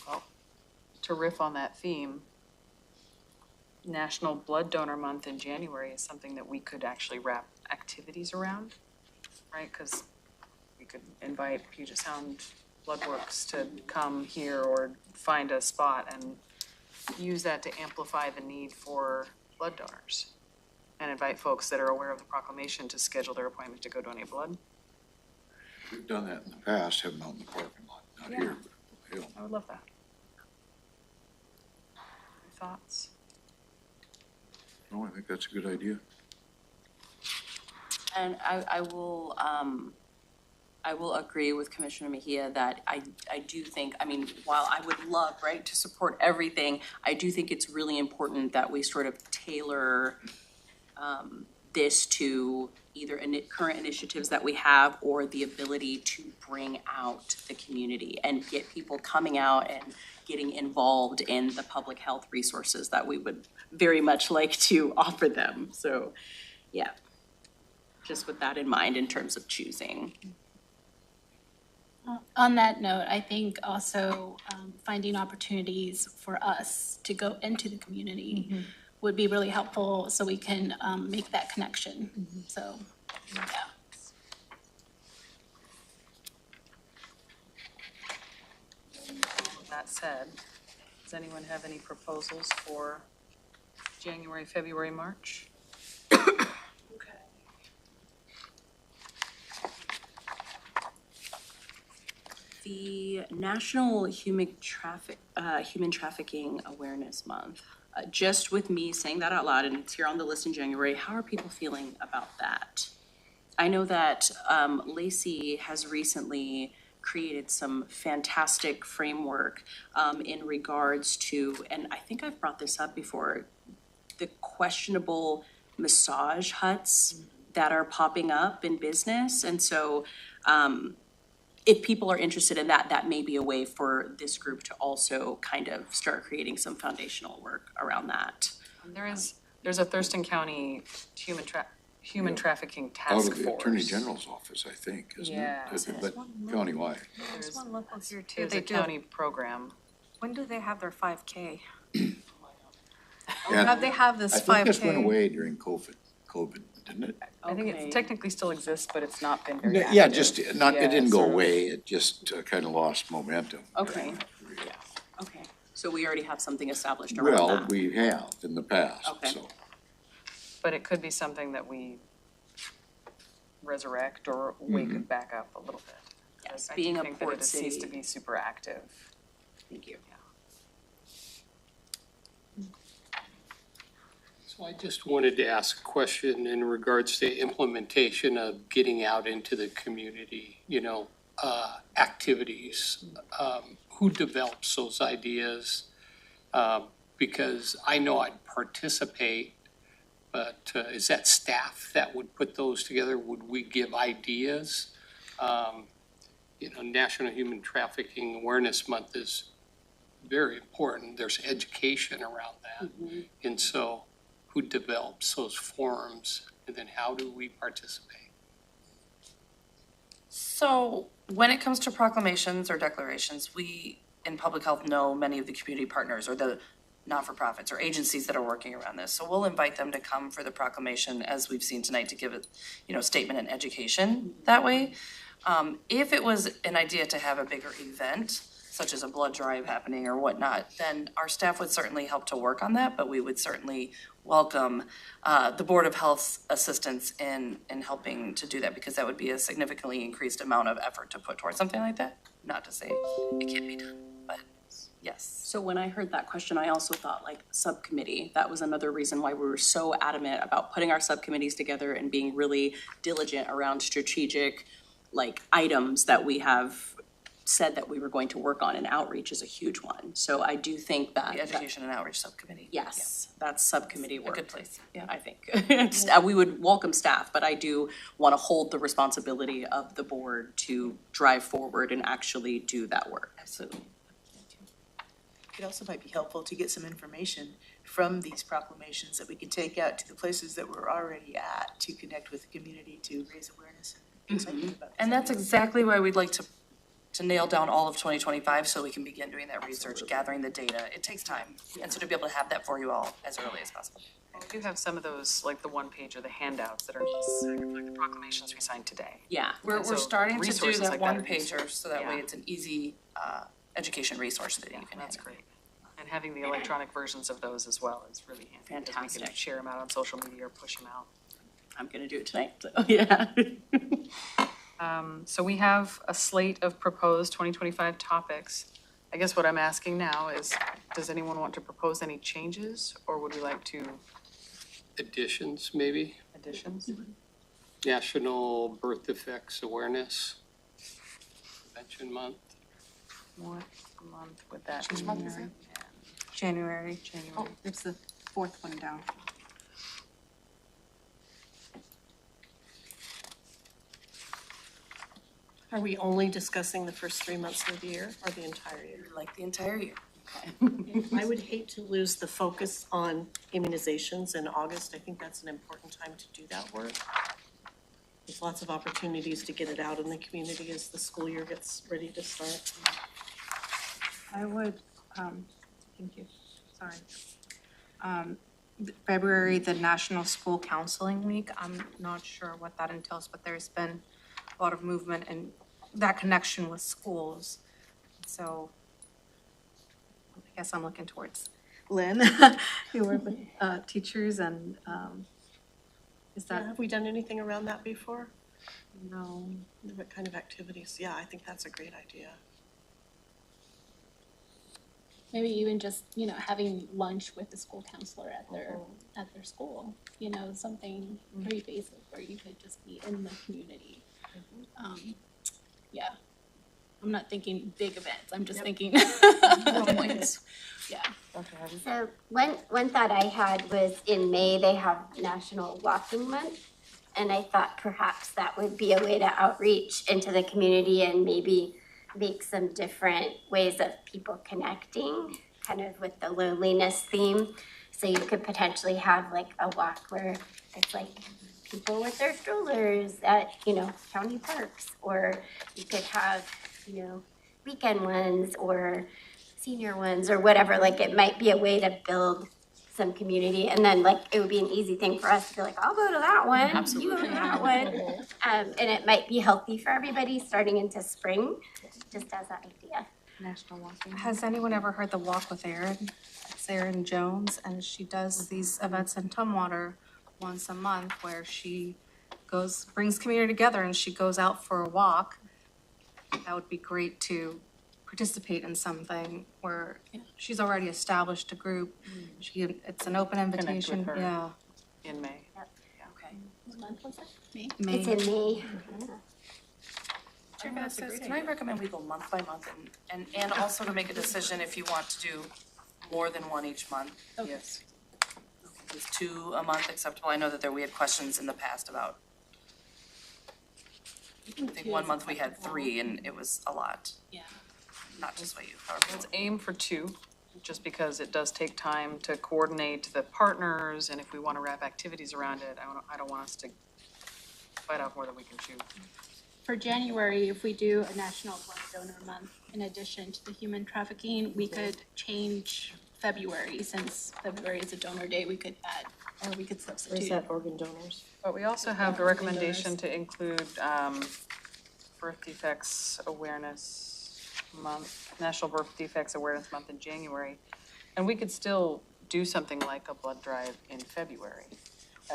Well, to riff on that theme, National Blood Donor Month in January is something that we could actually wrap activities around, right? Because we could invite Puget Sound Blood Works to come here or find a spot and use that to amplify the need for blood donors and invite folks that are aware of the proclamation to schedule their appointment to go donate blood. We've done that in the past, haven't out in the parking lot, not here, but Hill. I would love that. Any thoughts? No, I think that's a good idea. And I will agree with Commissioner Mejia that I do think, I mean, while I would love, right, to support everything, I do think it's really important that we sort of tailor this to either current initiatives that we have or the ability to bring out the community and get people coming out and getting involved in the public health resources that we would very much like to offer them. So, yeah, just with that in mind in terms of choosing. On that note, I think also finding opportunities for us to go into the community would be really helpful so we can make that connection. So, yeah. With that said, does anyone have any proposals for January, February, March? The National Human Trafficking Awareness Month. Just with me saying that out loud, and it's here on the list in January, how are people feeling about that? I know that Lacey has recently created some fantastic framework in regards to, and I think I've brought this up before, the questionable massage huts that are popping up in business. And so if people are interested in that, that may be a way for this group to also kind of start creating some foundational work around that. There's a Thurston County human trafficking task Out of the force. Attorney General's office, I think, isn't Yeah. it? But countywide. There's one local here too. There's a county program. When do they have their 5K? And They have this I 5K. think this went away during COVID, didn't it? I think it technically still exists, but it's not been very active. Yeah, just not, Yeah, it didn't go sort of. away, it just kind of lost momentum. Okay. Okay. So we already have something established around Well, that. we have in the past, Okay. so. But it could be something that we resurrect or wake it back up a little bit. Yes, I being do a think that port it seems to city. be super active. Thank you. So I just wanted to ask a question in regards to implementation of getting out into the community, activities. Who develops those ideas? Because I know I'd participate, but is that staff that would put those together? Would we give ideas? National Human Trafficking Awareness Month is very important. There's education around that. And so who develops those forums, and then how do we participate? So when it comes to proclamations or declarations, we in public health know many of the community partners or the not-for-profits or agencies that are working around this. So we'll invite them to come for the proclamation, as we've seen tonight, to give a statement and education that way. If it was an idea to have a bigger event, such as a blood drive happening or whatnot, then our staff would certainly help to work on that, but we would certainly welcome the Board of Health's assistance in helping to do that, because that would be a significantly increased amount of effort to put towards something like that. Not to say it can't be done, but yes. So when I heard that question, I also thought like subcommittee. That was another reason why we were so adamant about putting our subcommittees together and being really diligent around strategic items that we have said that we were going to work on, and outreach is a huge one. So I do think that The Education and Outreach Subcommittee. yes, that's subcommittee work. A good place, yeah. I think. We would welcome staff, but I do want to hold the responsibility of the board to drive forward and actually do that work. Absolutely. It also might be helpful to get some information from these proclamations that we can take out to the places that we're already at to connect with the community, to raise awareness and excitement about this. And that's exactly why we'd like to nail down all of 2025 so we can begin doing that research, gathering the data. It takes time. And so to be able to have that for you all as early as possible. We do have some of those, like the one page or the handouts that are like the proclamations we signed today. Yeah. We're And so starting to do resources that like one are useful. pager so that way Yeah. it's an easy education resource that you can That's handle. great. And having the electronic versions of those as well is really handy. Because we Fantastic. can share them out on social media or push them out. I'm gonna do it tonight, so yeah. So we have a slate of proposed 2025 topics. I guess what I'm asking now is, does anyone want to propose any changes, or would we like to Additions, maybe? additions? National Birth Defects Awareness Prevention Month. What month would that be? Which month is it? January. January. It's the fourth one down. Are we only discussing the first 3 months of the year or the entire year? Like the entire year. I would hate to lose the focus on immunizations in August. I think that's an important time to do that work. there's lots of opportunities to get it out in the community as the school year gets ready to start. I would, thank you, sorry. February, the National School Counseling Week, I'm not sure what that entails, but there's been a lot of movement and that connection with schools. So I guess I'm looking towards Lynn, who work with teachers and is that? Have we done anything around that before? No. What kind of activities? Yeah, I think that's a great idea. Maybe even just, having lunch with the school counselor at their school, something very basic where you could just be in the community. Yeah, I'm not thinking big events, I'm just thinking points. Yeah. So one thought I had was in May, they have National Walking Month. And I thought perhaps that would be a way to outreach into the community and maybe make some different ways of people connecting, kind of with the loneliness theme. So you could potentially have like a walk where it's like people with their strollers at, county parks, or you could have, weekend ones or senior ones or whatever. Like it might be a way to build some community, and then like it would be an easy thing for us to be like, I'll go to that one, you go to that one, and it might be healthy for everybody starting into spring, just as an idea. National Walking. Has anyone ever heard the Walk with Erin? It's Erin Jones, and she does these events in Tumwater once a month where she brings community together and she goes out for a walk. That would be great to participate in something where she's already established a group. It's an open invitation. Connect with her. Yeah. In May. Yep. Okay. What month was that? May? It's in May. Can I recommend we go month by month and also to make a decision if you want to do more than one each month? Yes. Is 2 a month acceptable? I know that we had questions in the past about, I think one month we had 3 and it was a lot. Yeah. Not just what you, Let's aim for 2, just because it does take time to coordinate the partners, and if we want to wrap activities around it, I don't want us to bite off more than we can chew. For January, if we do a National Blood Donor Month, in addition to the human trafficking, we could change February, since February is a donor day, we could add, or we could substitute. Or is that organ donors? But we also have a recommendation to include birth defects awareness month, National Birth Defects Awareness Month in January. And we could still do something like a blood drive in February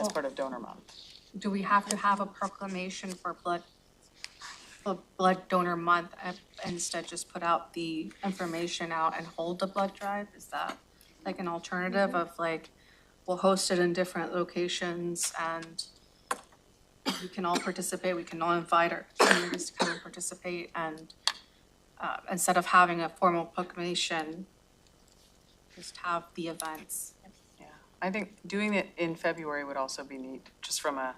as part of Donor Month. Do we have to have a proclamation for blood donor month and instead just put out the information out and hold the blood drive? Is that like an alternative of like, we'll host it in different locations and we can all participate, we can all invite our communities to come and participate, and instead of having a formal proclamation, just have the events. Yeah, I think doing it in February would also be neat, just from a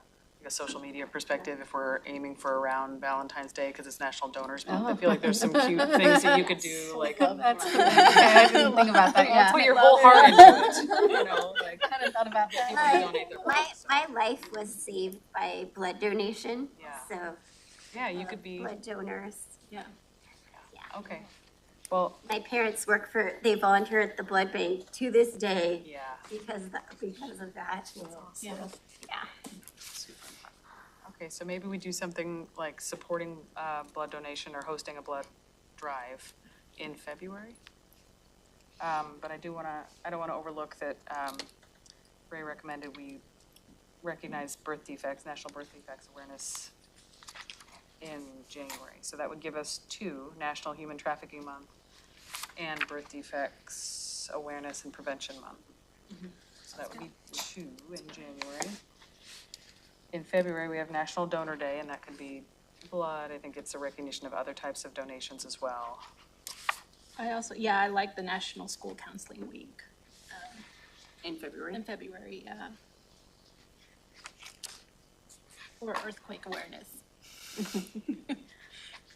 social media perspective, if we're aiming for around Valentine's Day, because it's National Donors Month. I feel like there's some cute things that you could do, like. That's I didn't think about that, yeah. Put your whole heart into it, I kind of thought about that. My life was saved by blood donation, Yeah. so. Yeah, you could be. Blood donors. Yeah. Okay, well. My parents they volunteer at the blood bank to this day. Yeah. Because of that. Yeah. Yeah. Okay, so maybe we do something like supporting blood donation or hosting a blood drive in February. But I don't wanna overlook that Ray recommended we recognize birth defects, National Birth Defects Awareness in January. So that would give us 2, National Human Trafficking Month and Birth Defects Awareness and Prevention Month. So that would be 2 in January. In February, we have National Donor Day, and that could be blood. I think it's a recognition of other types of donations as well. I like the National School Counseling Week. in February. Yeah. Or earthquake awareness.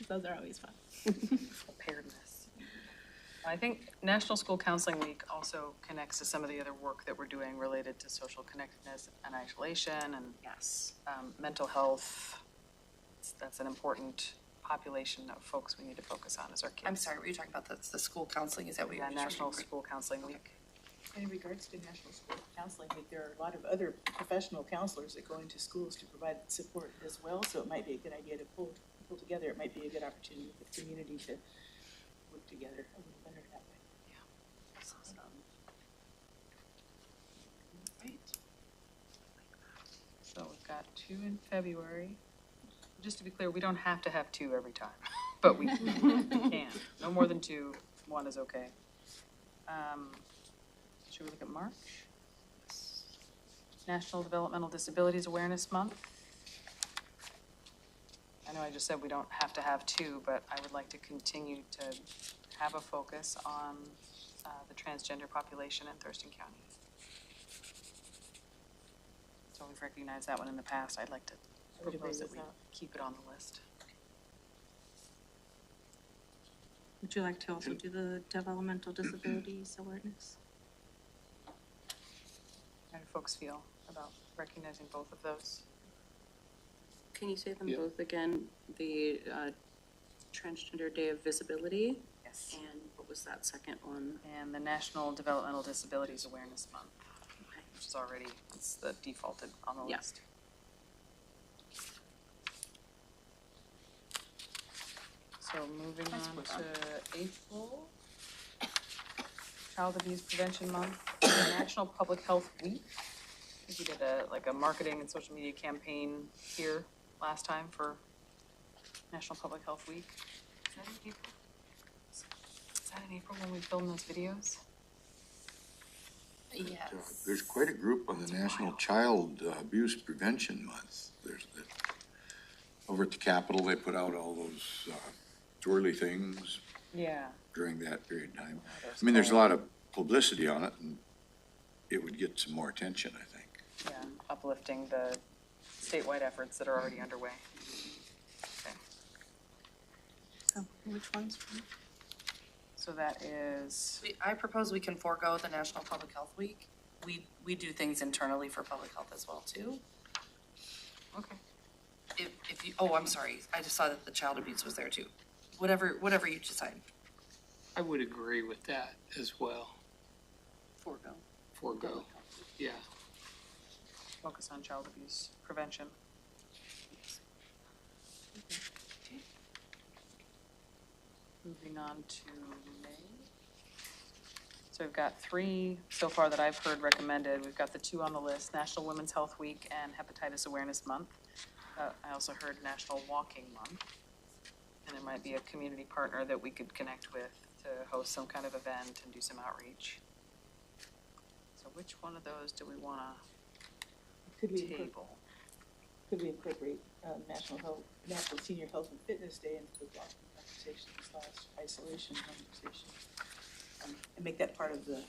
Those are always fun. Preparedness. I think National School Counseling Week also connects to some of the other work that we're doing related to social connectedness and isolation and mental health that's an important population of folks we need to focus on as our kids. I'm sorry, were you talking about the school counseling? Is that what you were Yeah, just National referring to? School Counseling Week. In regards to national school counseling, that there are a lot of other professional counselors that go into schools to provide support as well, so it might be a good idea to pull together. It might be a good opportunity for the community to work together a little better that way. Right. So we've got 2 in February. Just to be clear, we don't have to have 2 every time, but we can. No more than 2, 1 is okay. Should we look at March? National Developmental Disabilities Awareness Month. I know I just said we don't have to have 2, but I would like to continue to have a focus on the transgender population in Thurston County. So we've recognized that one in the past. I'd like to propose that we keep it on the list. Would you like to also do the developmental disabilities awareness? How do folks feel about recognizing both of those? Can you say them Yeah. both again? The Transgender Day of Visibility? Yes. And what was that second one? And the National Developmental Disabilities Awareness Month, which is already, it's the defaulted on the Yeah. list. So moving on to April, Child Abuse Prevention Month, National Public Health Week. I think we did a marketing and social media campaign here last time for National Public Health Week. Is that in April? Is that in April when we filmed those videos? Yes. There's quite a group on the National Child Abuse Prevention Month. Over at the Capitol, they put out all those twirly things Yeah. during that period of time. I mean, there's a lot of publicity on it, and it would get some more attention, I think. Yeah, uplifting the statewide efforts that are already underway. Okay, So which ones? so that is, I propose we can forego the National Public Health Week. We do things internally for public health as well too. okay. If you, oh, I'm sorry, I just saw that the child abuse was there too. Whatever you decide. I would agree with that as well. Forego, yeah. Focus on child abuse prevention. Moving on to May. So we've got 3 so far that I've heard recommended. We've got the 2 on the list, National Women's Health Week and Hepatitis Awareness Month. I also heard National Walking Month. And there might be a community partner that we could connect with to host some kind of event and do some outreach. So which one of those do we wanna Could we table? incorporate National Senior Health and Fitness Day into the walking conversation / isolation conversation? And make that part of the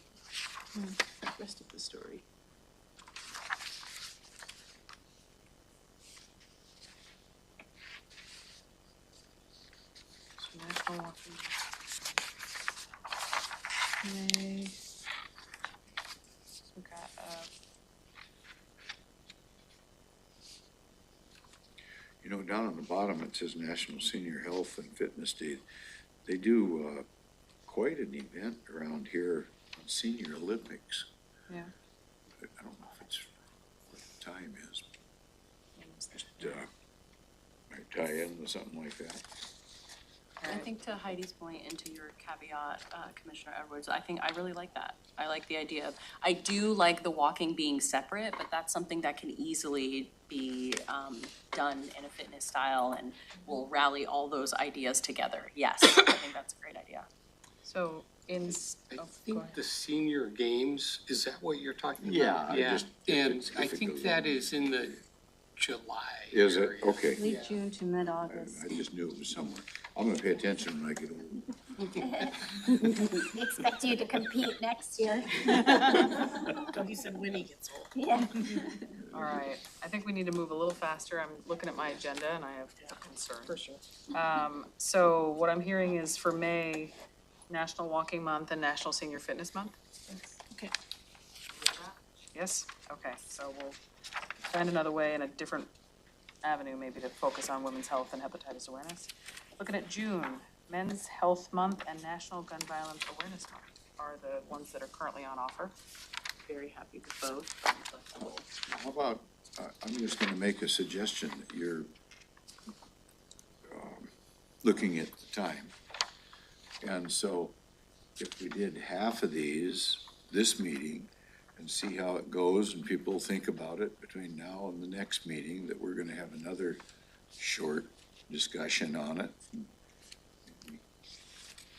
rest of the story. So National Walking. May. So we've got, You know, down on the bottom, it says National Senior Health and Fitness Day. They do quite an event around here on Senior Olympics. Yeah. I don't know if it's what the time is. Just might tie in with something like that. I think to Heidi's point and to your caveat, Commissioner Edwards, I think I really like that. I like the idea of, I do like the walking being separate, but that's something that can easily be done in a fitness style and will rally all those ideas together. Yes, I think that's a great idea. So in, I think the senior games, is that what you're talking about? Yeah, I Yeah, just- and if I it think goes that on. is in the July. Is it? area. Okay. Late June to mid-August. I just knew it was somewhere. I'm gonna pay attention when I get older. We expect you to compete next year. He said when he gets old. Yeah. all right, I think we need to move a little faster. I'm looking at my agenda and I have a concern. For sure. So what I'm hearing is for May, National Walking Month and National Senior Fitness Month? Okay. Yes? Okay, so we'll find another way in a different avenue maybe to focus on women's health and hepatitis awareness. Looking at June, Men's Health Month and National Gun Violence Awareness Month are the ones that are currently on offer. Very happy with both. Flexible. How about, I'm just gonna make a suggestion that you're looking at the time. And so if we did half of these, this meeting, and see how it goes and people think about it between now and the next meeting, that we're gonna have another short discussion on it.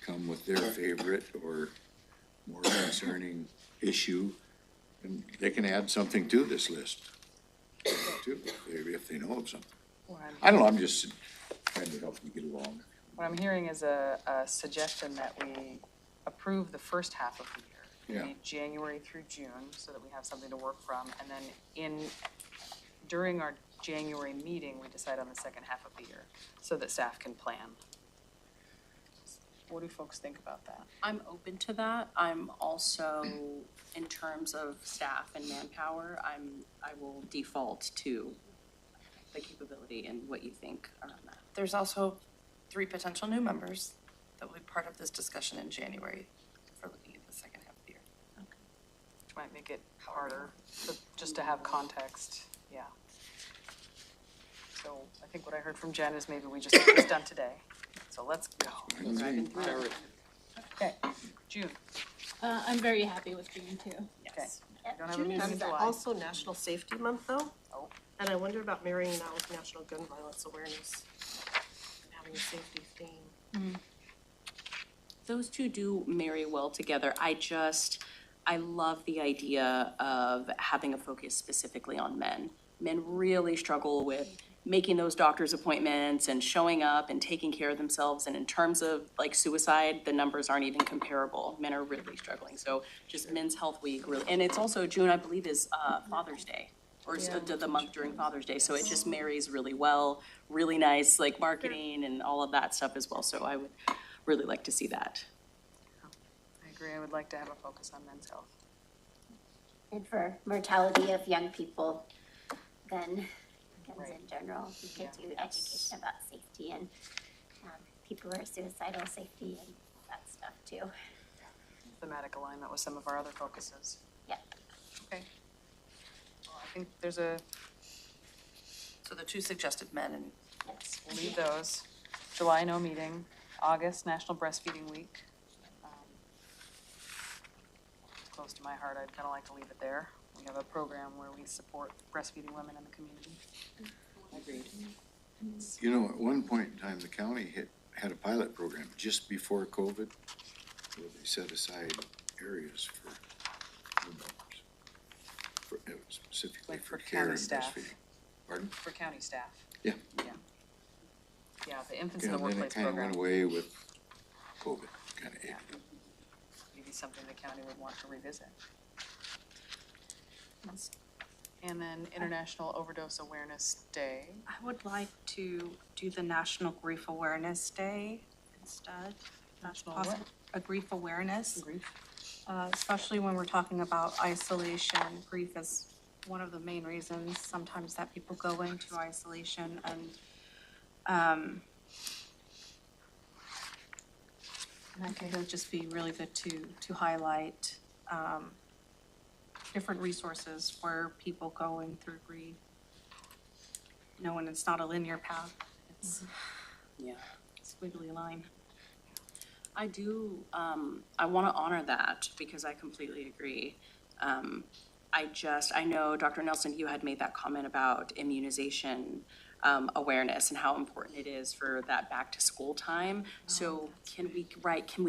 Come with their favorite or more concerning issue, and they can add something to this list. Too, if they know of something. I don't know, I'm just trying to help you get along. What I'm hearing is a suggestion that we approve the first half of the year. Maybe January through June, so that we have something to work from, and then during our January meeting, we decide on the second half of the year, so that staff can plan. What do folks think about that? I'm open to that. I'm also, in terms of staff and manpower, I will default to the capability and what you think around that. There's also 3 potential new members that will be part of this discussion in January for looking at the second half of the year. Which might make it harder, but just to have context, yeah. So I think what I heard from Jen is maybe we just get this done today. So let's go. Okay, June. I'm very happy with June too. Okay. We don't have a June meeting in is July. also National Safety Month though. Oh. And I wonder about marrying that with National Gun Violence Awareness and having a safety theme. Those two do marry well together. I love the idea of having a focus specifically on men. Men really struggle with making those doctor's appointments and showing up and taking care of themselves. And in terms of like suicide, the numbers aren't even comparable. Men are really struggling. So just Men's Health Week really, and it's also June, I believe, is Father's Day. Or the month during Father's Day, so it just marries really well, really nice like marketing and all of that stuff as well, so I would really like to see that. I agree, I would like to have a focus on men's health. And for mortality of young people, guns in general, we could do education about safety and people who are suicidal, safety and that stuff too. Thematic alignment with some of our other focuses. Yeah. Okay. Well, I think there's So the 2 suggested men and. Yes, we'll leave those. July, no meeting. August, National Breastfeeding Week. It's close to my heart, I'd kind of like to leave it there. We have a program where we support breastfeeding women in the community. Agreed. You know, at one point in time, the county had a pilot program just before COVID, where they set aside areas for newborns, specifically Like for for care county and staff. breastfeeding. Pardon? For county staff. Yeah. Yeah, the Infants in Yeah, the and then it Workplace kind of program. went away with COVID, kind of. Yeah. Maybe something the county would want to revisit. And then International Overdose Awareness Day. I would like to do the National Grief Awareness Day instead. National Possible- what? A grief awareness. Grief. Especially when we're talking about isolation. Grief is one of the main reasons sometimes that people go into isolation, and I think it would just be really good to highlight different resources for people going through grief. When it's not a linear path, it's Yeah. a squiggly line. I do, I want to honor that because I completely agree. I know, Dr. Nelson, you had made that comment about immunization awareness and how important it is for that back to school time. So can we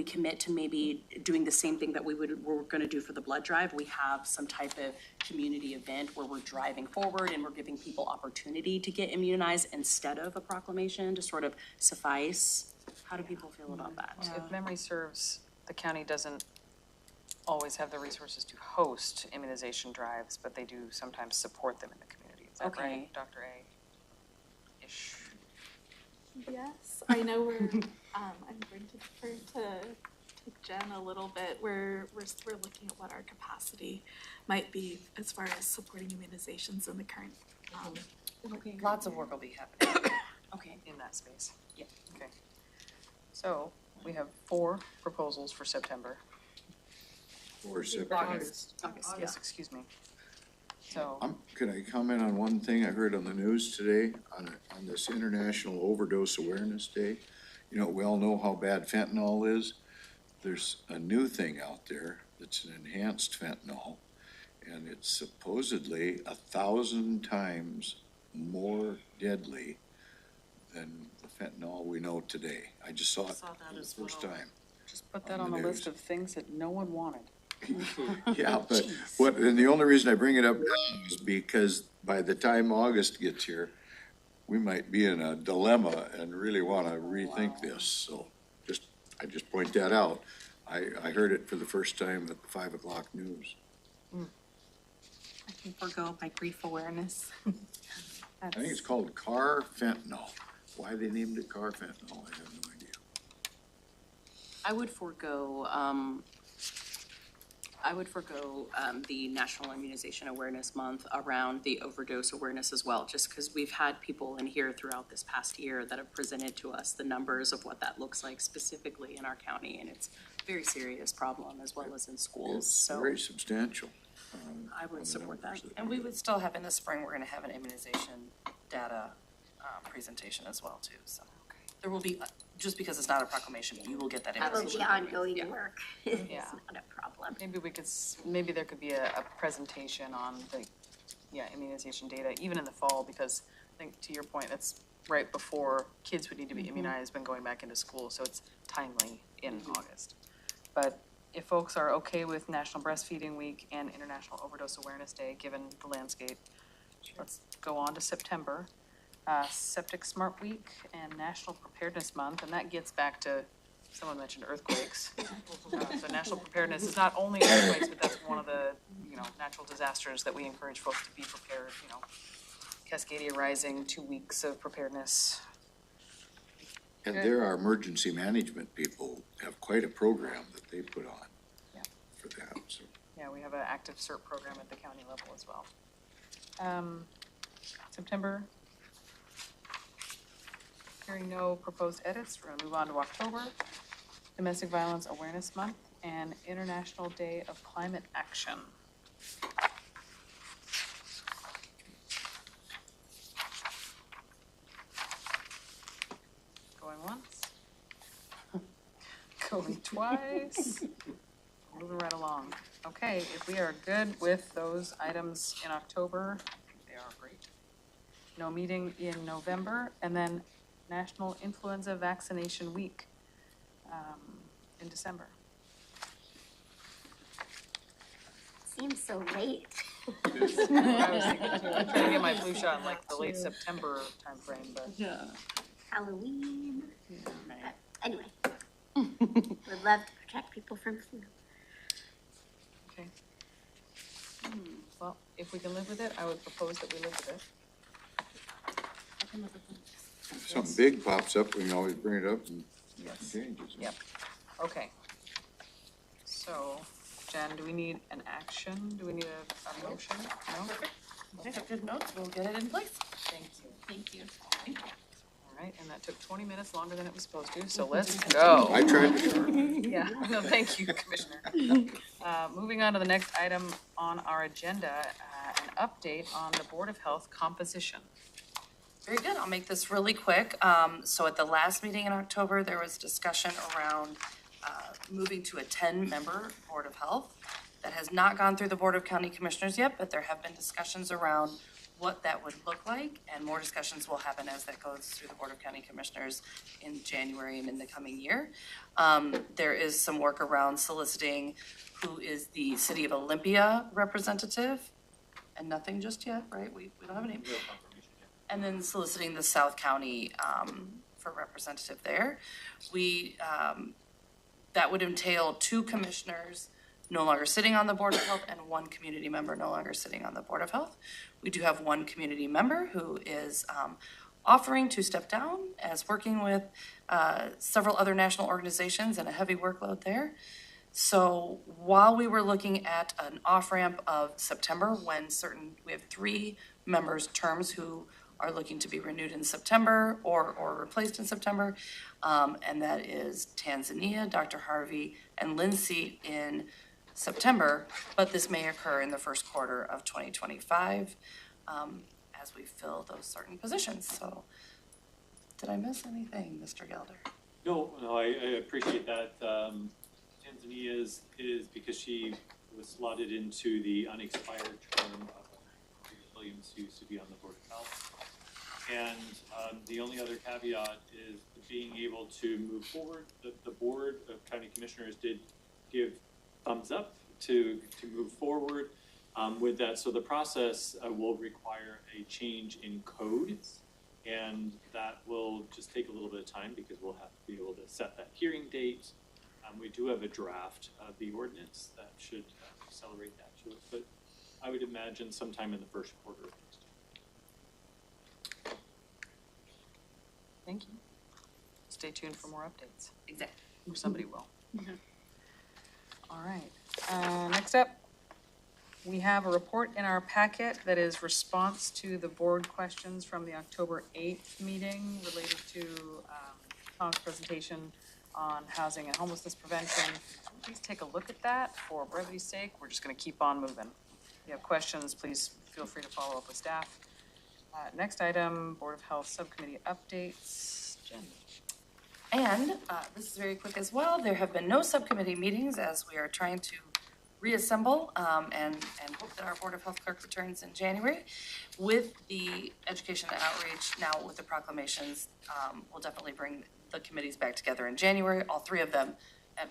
commit to maybe doing the same thing that we're going to do for the blood drive? We have some type of community event where we're driving forward and we're giving people opportunity to get immunized instead of a proclamation to sort of suffice. How do people feel about that? If memory serves, the county doesn't always have the resources to host immunization drives, but they do sometimes support them in the community. Is that Okay. right, Dr. A? Ish. Yes, I know we're, I'm going to defer to Jen a little bit. We're looking at what our capacity might be as far as supporting immunizations in the current Lots of work will be happening. Okay. In that space. Yeah. Okay. So we have 4 proposals for September. For September. August, yes, excuse me. So, Can I comment on one thing I heard on the news today on this International Overdose Awareness Day? You know, we all know how bad fentanyl is. There's a new thing out there that's an enhanced fentanyl, and it's supposedly 1,000 times more deadly than the fentanyl we know today. I just saw it for the first time. just put that on the list of things that no one wanted. Yeah, but and the only reason I bring it up now is because by the time August gets here, we might be in a dilemma and really want to rethink this. So I just point that out. I heard it for the first time at the 5 o'clock news. I can forego my grief awareness. I think it's called carfentanil. Why they named it carfentanil, I have no idea. I would forego the National Immunization Awareness Month around the overdose awareness as well, just because we've had people in here throughout this past year that have presented to us the numbers of what that looks like specifically in our county, and it's a very serious problem as well as in schools, It's so very substantial. I would support that. And we would still have in the spring, we're gonna have an immunization data, presentation as well too, so. There will be, just because it's not a proclamation, you will get that That will immunization. be ongoing work. It's Yeah. not a problem. Maybe we could, maybe there could be a presentation on the, immunization data, even in the fall, because I think to your point, that's right before kids would need to be immunized when going back into school, so it's timely in August. But if folks are okay with National Breastfeeding Week and International Overdose Awareness Day, given the landscape, let's go on to September. Septic Smart Week and National Preparedness Month, and that gets back to, someone mentioned earthquakes. So national preparedness is not only earthquakes, but that's one of the, natural disasters that we encourage folks to be prepared, Cascadia Rising, 2 weeks of preparedness. And there are emergency management people have quite a program that they put on for that, so. Yeah, we have an active CERT program at the county level as well. September, hearing no proposed edits, we're gonna move on to October. Domestic Violence Awareness Month and International Day of Climate Action. Going once. Going twice. Moving right along. Okay, if we are good with those items in October, they are great. No meeting in November, and then National Influenza Vaccination Week in December. Seems so late. I was thinking too. I'm trying to get my flu shot in like the late September timeframe, but. Yeah. Halloween. But anyway, would love to protect people from flu. Okay. Well, if we can live with it, I would propose that we live with it. If something big pops up, we can always bring it up and change it. Yep. Okay. So, Jen, do we need an action? Do we need a motion? No? Okay, good notes, we'll get it in place. Thank you. Thank you. All right, and that took 20 minutes longer than it was supposed to, so let's go. I tried to. Yeah, no, thank you, Commissioner. Moving on to the next item on our agenda, an update on the Board of Health composition. Very good, I'll make this really quick. So at the last meeting in October, there was discussion around moving to a 10-member Board of Health. That has not gone through the Board of County Commissioners yet, but there have been discussions around what that would look like, and more discussions will happen as that goes through the Board of County Commissioners in January and in the coming year. There is some work around soliciting who is the City of Olympia representative, and nothing just yet, right? We don't have a name. And then soliciting the South County for representative there. That would entail 2 commissioners no longer sitting on the Board of Health and 1 community member no longer sitting on the Board of Health. We do have 1 community member who is offering to step down as working with several other national organizations and a heavy workload there. So while we were looking at an off-ramp of September when we have 3 members' terms who are looking to be renewed in September or replaced in September. And that is Tanzania, Dr. Harvey, and Lindsay in September, but this may occur in the first quarter of 2025 as we fill those certain positions. So did I miss anything, Mr. Gelder? No, I appreciate that. Tanzania is because she was slotted into the unexpired term of Williams, who used to be on the Board of Health. And the only other caveat is being able to move forward. The Board of County Commissioners did give thumbs up to move forward with that. So the process will require a change in code, and that will just take a little bit of time because we'll have to be able to set that hearing date. We do have a draft of the ordinance that should accelerate that to it, but I would imagine sometime in the first quarter of next year. Thank you. Stay tuned for more updates. Exactly. Or somebody will. All right. Next up, we have a report in our packet that is response to the board questions from the October 8th meeting related to Tom's presentation on housing and homelessness prevention. Please take a look at that. For brevity's sake, we're just going to keep on moving. If you have questions, please feel free to follow up with staff. Next item, Board of Health Subcommittee updates. Jen. And this is very quick as well. There have been no subcommittee meetings as we are trying to reassemble and hope that our Board of Health clerk returns in January. With the education and outreach, now with the proclamations, we'll definitely bring the committees back together in January, all three of them,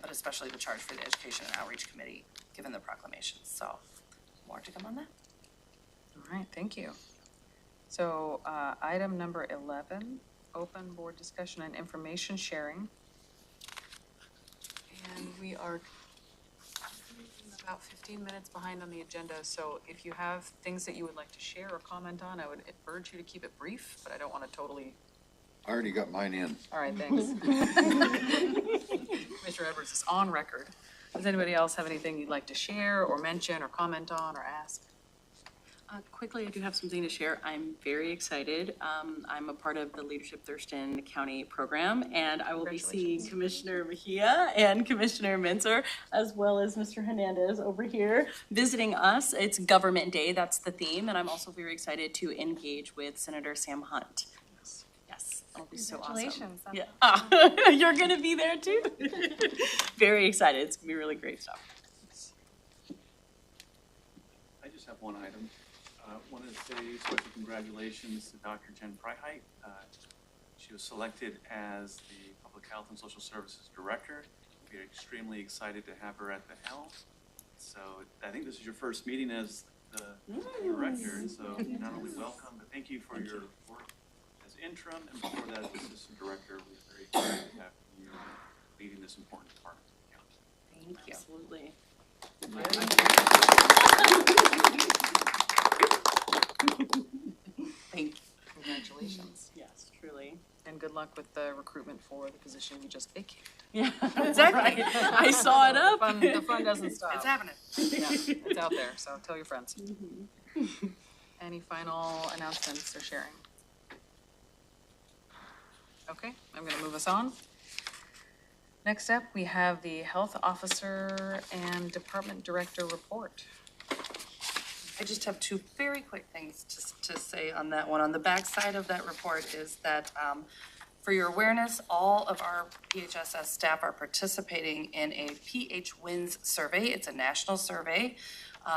but especially the charge for the Education and Outreach Committee, given the proclamations. So more to come on that. All right, thank you. So item number 11, open board discussion and information sharing. And we are about 15 minutes behind on the agenda. So if you have things that you would like to share or comment on, I would urge you to keep it brief, but I don't want to totally. I already got mine in. All right, thanks. Mr. Edwards is on record. Does anybody else have anything you'd like to share or mention or comment on or ask? Quickly, I do have something to share. I'm very excited. I'm a part of the Leadership Thurston County program, and I will be seeing Commissioner Mejia and Commissioner Minzer, as well as Mr. Hernandez over here visiting us. It's Government Day, that's the theme, and I'm also very excited to engage with Senator Sam Hunt. Yes, that'll be so awesome. Congratulations. Yeah. You're going to be there too? Very excited. It's going to be really great stuff. I just have one item. Want to say special congratulations to Dr. Jen Freiheit. She was selected as the Public Health and Social Services Director. We're extremely excited to have her at the helm. So I think this is your first meeting as the director, and so not only welcome, but thank you for your work as interim, and before that as assistant director. We're very excited to have you leading this important department of the county. Thank you. Absolutely. Thank you. Congratulations. Yes, truly. And good luck with the recruitment for the position you just vacated. Yeah, exactly. I saw it up. The fun doesn't stop. It's happening. Yeah, it's out there, so tell your friends. Any final announcements or sharing? Okay, I'm gonna move us on. Next up, we have the Health Officer and Department Director report. I just have two very quick things to say on that one. On the back side of that report is that for your awareness, all of our PHSS staff are participating in a PH Wins survey. It's a national survey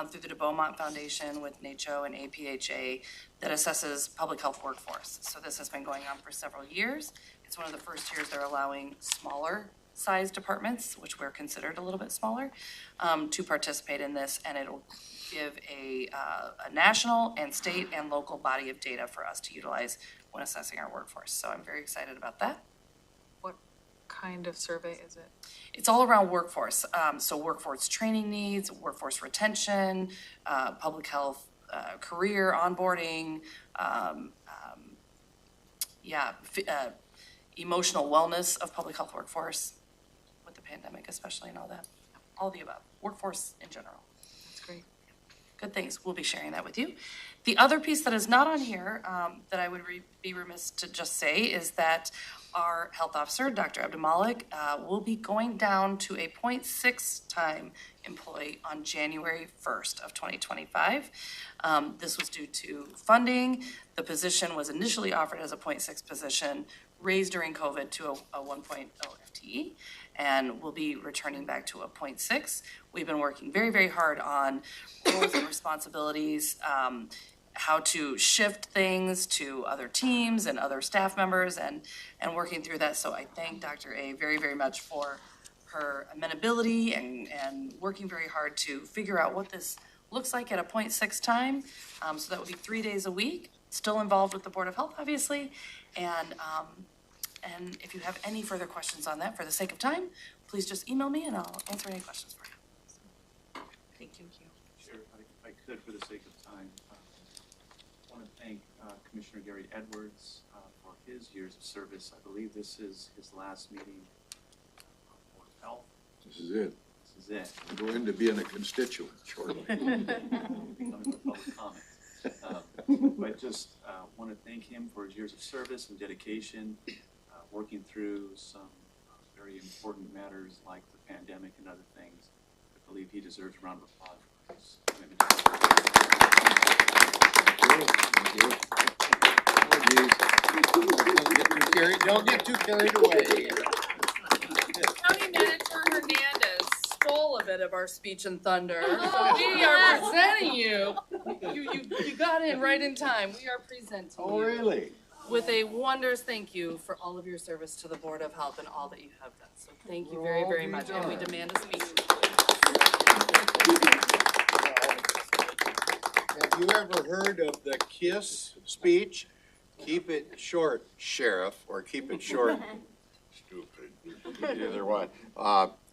through the De Beaumont Foundation with NACCHO and APHA that assesses public health workforce. So this has been going on for several years. It's one of the first years they're allowing smaller size departments, which we're considered a little bit smaller, to participate in this, and it'll give a national and state and local body of data for us to utilize when assessing our workforce. So I'm very excited about that. What kind of survey is it? It's all around workforce. So workforce training needs, workforce retention, public health, career onboarding, emotional wellness of public health workforce with the pandemic especially and all that. All of the above. Workforce in general. That's great. Good things. We'll be sharing that with you. The other piece that is not on here, that I would be remiss to just say is that our health officer, Dr. Abdulmalik, will be going down to a 0.6 time employee on January 1st of 2025. This was due to funding. The position was initially offered as a 0.6 position, raised during COVID to a 1.0 FTE, and we'll be returning back to a 0.6. We've been working very, very hard on roles and responsibilities, how to shift things to other teams and other staff members and working through that. So I thank Dr. A very, very much for her amenability and working very hard to figure out what this looks like at a 0.6 time. So that would be 3 days a week, still involved with the Board of Health, obviously. And if you have any further questions on that, for the sake of time, please just email me and I'll answer any questions for you. Thank you. Sure, if I could, for the sake of time, I want to thank Commissioner Gary Edwards for his years of service. I believe this is his last meeting on the Board of Health. This is it. This is it. I'm going to be in a constituent shortly. Coming with public comment. But just want to thank him for his years of service and dedication, working through some very important matters like the pandemic and other things. I believe he deserves a round of applause for his commitment to Don't get too carried away. County Manager Hernandez stole a bit of our speech and thunder. So we are presenting you. You got in right in time. We are presenting you. Oh, really? With a wondrous thank you for all of your service to the Board of Health and all that you have done. So thank you very, very much. And we demand a speech. Have you ever heard of the KISS speech? Keep it short, Sheriff, or keep it short, stupid, either one.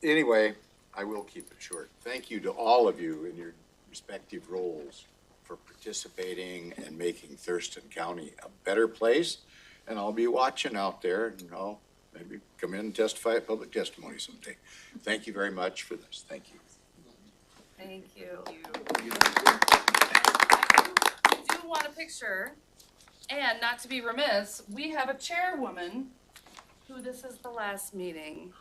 Anyway, I will keep it short. Thank you to all of you in your respective roles for participating and making Thurston County a better place. And I'll be watching out there and I'll maybe come in and testify at public testimony someday. Thank you very much for this. Thank you. Thank you. We do want a picture, and not to be remiss, we have a chairwoman who this is the last meeting.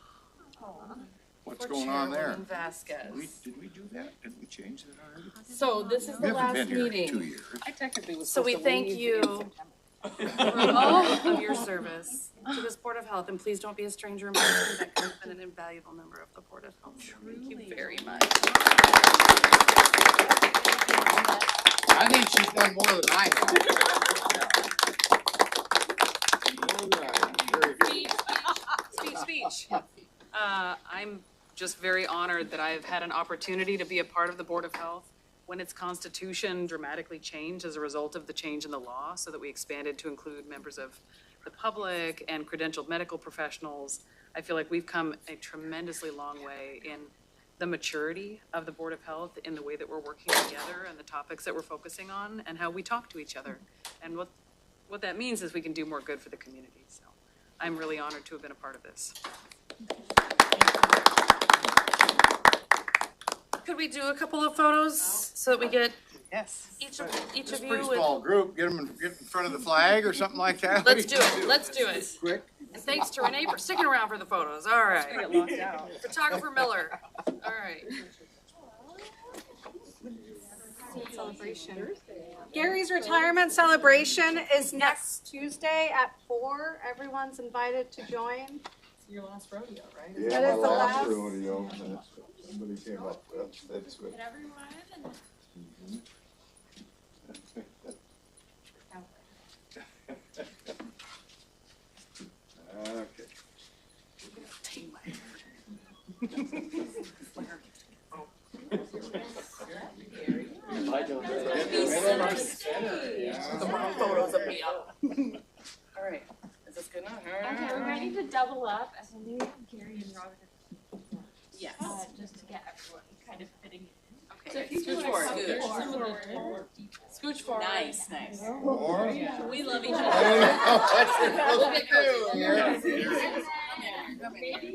What's For going on there? Chairwoman Vasquez. Did we do that? Did we change that already? So this is the We haven't last been here in meeting. 2 years. I technically was So we supposed to thank leave you for all of your service to this Board of Health, and please don't be a stranger in person. That has been an invaluable member of the Board of Health. Thank you very much. I think she's done more than I have. Speech. I'm just very honored that I've had an opportunity to be a part of the Board of Health when its constitution dramatically changed as a result of the change in the law, so that we expanded to include members of the public and credentialed medical professionals. I feel like we've come a tremendously long way in the maturity of the Board of Health, in the way that we're working together and the topics that we're focusing on and how we talk to each other. And what that means is we can do more good for the community. So I'm really honored to have been a part of this. Could we do a couple of photos so that we get each of It's a you pretty with... small group. Get in front of the flag or something like that. Let's do it. Let's do it. Quick. And thanks to Renee for sticking around for the photos. All right. Get locked out. Photographer Miller. All right. Celebration. Gary's retirement celebration is next Tuesday at 4. Everyone's invited to join. It's your last rodeo, right? Yeah, That is my the last last. rodeo. That's what somebody came up with. That's what. Okay. Take my The wrong photos of me up. All right. Is this good enough? Okay, we're ready to double up as a new Gary and Robin. Yes. Just to get everyone kind of fitting in. Okay. So if you Scooch do forward. forward. Scooch forward. Nice. More? We love each I other. don't know what you're We'll supposed get to do. Maybe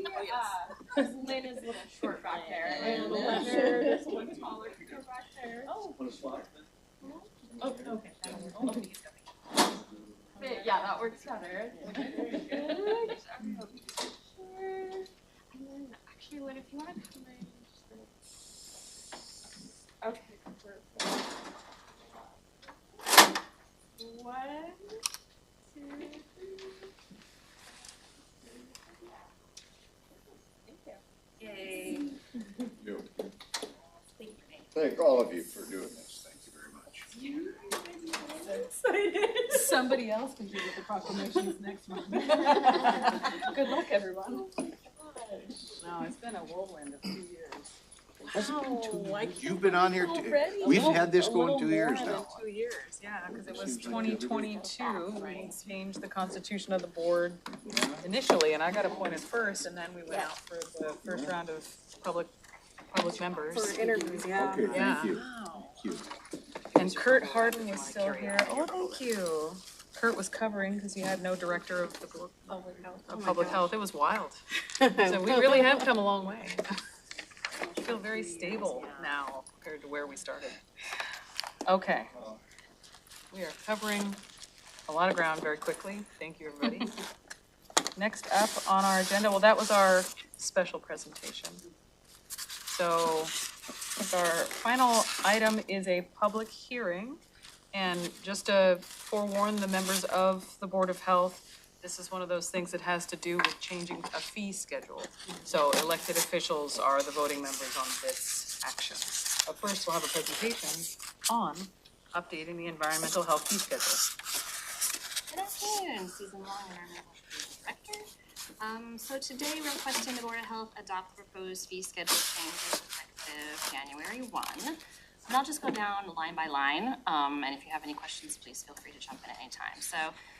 Lynn is a little short back there, and Leonard is one taller back there. Oh. Oh, okay. Yeah, that works better. Very good. Everyone be sure. And then actually, Lynn, if you want to come in, okay, perfect. 1, 2, 3. Thank you. Yay. Thank all of you for doing this. Thank you very much. So excited. Somebody else can do the proclamations next month. Good luck, everyone. No, it's been a whirlwind of 2 years. Wow, You've been on here, already? we've had this going 2 years More than now. 2 years, yeah, because it was Seems like every day. 2022, we changed the constitution of the board initially, and I got appointed first, and then we went out for the first round of public members. For interviews, yeah. Okay, Yeah. thank you. Thank you. And Kurt Harden was still here. Oh, thank you. Kurt was covering because he had no director of the public health. It was wild. So we really have come a long way. I feel very stable now compared to where we started. Okay. We are covering a lot of ground very quickly. Thank you, everybody. Next up on our agenda, well, that was our special presentation. So our final item is a public hearing. And just to forewarn the members of the Board of Health, this is one of those things that has to do with changing a fee schedule. So elected officials are the voting members on this action. But first, we'll have a presentation on updating the environmental health fee schedule. Good afternoon, Susan Long, Environmental Health Director. So today we're requesting the Board of Health adopt the proposed fee schedule changes effective January 1. And I'll just go down line by line, and if you have any questions, please feel free to jump in at any time. So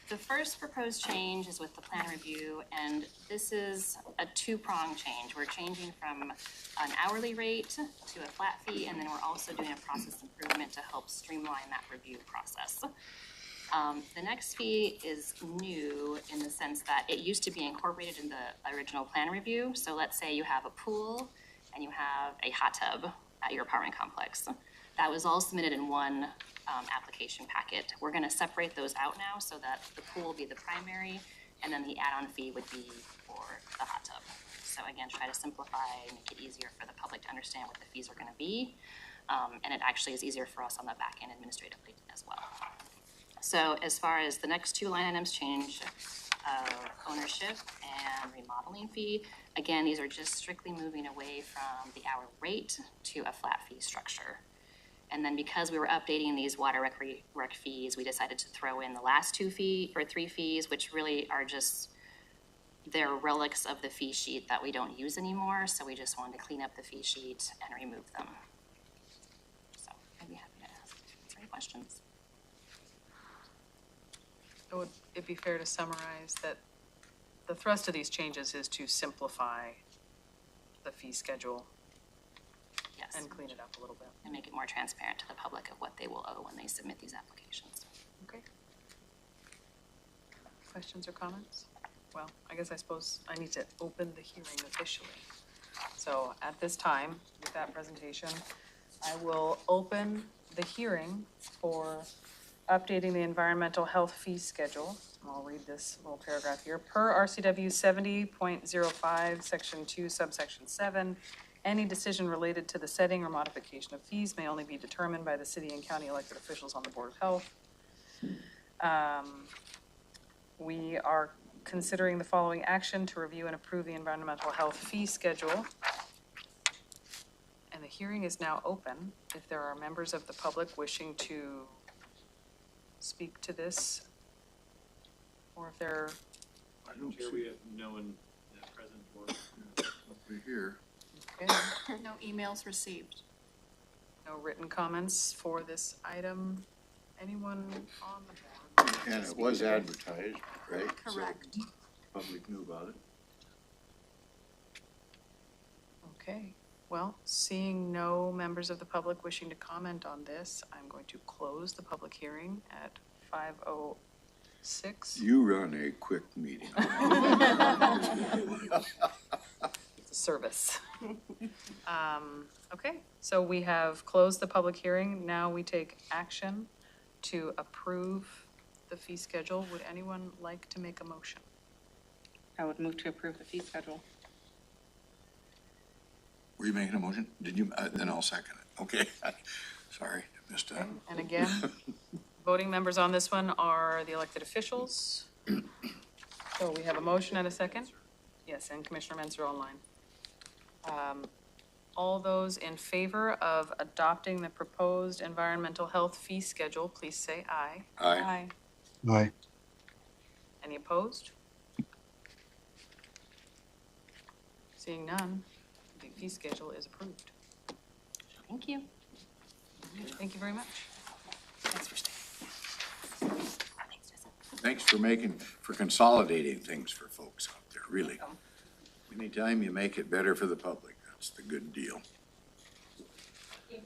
the first proposed change is with the plan review, and this is a two-pronged change. We're changing from an hourly rate to a flat fee, and then we're also doing a process improvement to help streamline that review process. The next fee is new in the sense that it used to be incorporated in the original plan review. So let's say you have a pool and you have a hot tub at your apartment complex. That was all submitted in one application packet. We're gonna separate those out now so that the pool will be the primary and then the add-on fee would be for the hot tub. So again, try to simplify, make it easier for the public to understand what the fees are gonna be. And it actually is easier for us on the back end administratively as well. So as far as the next two line items, change ownership and remodeling fee. Again, these are just strictly moving away from the hour rate to a flat fee structure. And then because we were updating these water rec fees, we decided to throw in the last three fees, which really are just, they're relics of the fee sheet that we don't use anymore. So we just wanted to clean up the fee sheet and remove them. So I'd be happy to answer any questions. Would it be fair to summarize that the thrust of these changes is to simplify the fee schedule? Yes. And clean it up a little bit. And make it more transparent to the public of what they will owe when they submit these applications. Okay. Questions or comments? Well, I suppose I need to open the hearing officially. So at this time, with that presentation, I will open the hearing for updating the environmental health fee schedule. I'll read this little paragraph here. Per RCW 70.05, section 2, subsection 7, any decision related to the setting or modification of fees may only be determined by the city and county elected officials on the Board of Health. We are considering the following action to review and approve the environmental health fee schedule. And the hearing is now open. If there are members of the public wishing to speak to this, or if they're... Chair, we have no one present or Over here. Okay. No emails received. No written comments for this item. Anyone on the board? And it was advertised, right? Correct. So public knew about it. Okay, well, seeing no members of the public wishing to comment on this, I'm going to close the public hearing at 5:06. You run a quick meeting. It's a service. Okay, so we have closed the public hearing. Now we take action to approve the fee schedule. Would anyone like to make a motion? I would move to approve the fee schedule. Were you making a motion? Did you? Then I'll second it. Okay. Sorry, I missed that. And again, voting members on this one are the elected officials. So we have a motion and a second? Yes, and Commissioner Menzer online. All those in favor of adopting the proposed environmental health fee schedule, please say aye. Aye. Aye. Any opposed? Seeing none, the fee schedule is approved. Thank you. Thank you very much. Thanks for staying. Thanks for consolidating things for folks out there, really. Anytime you make it better for the public, that's the good deal. I'd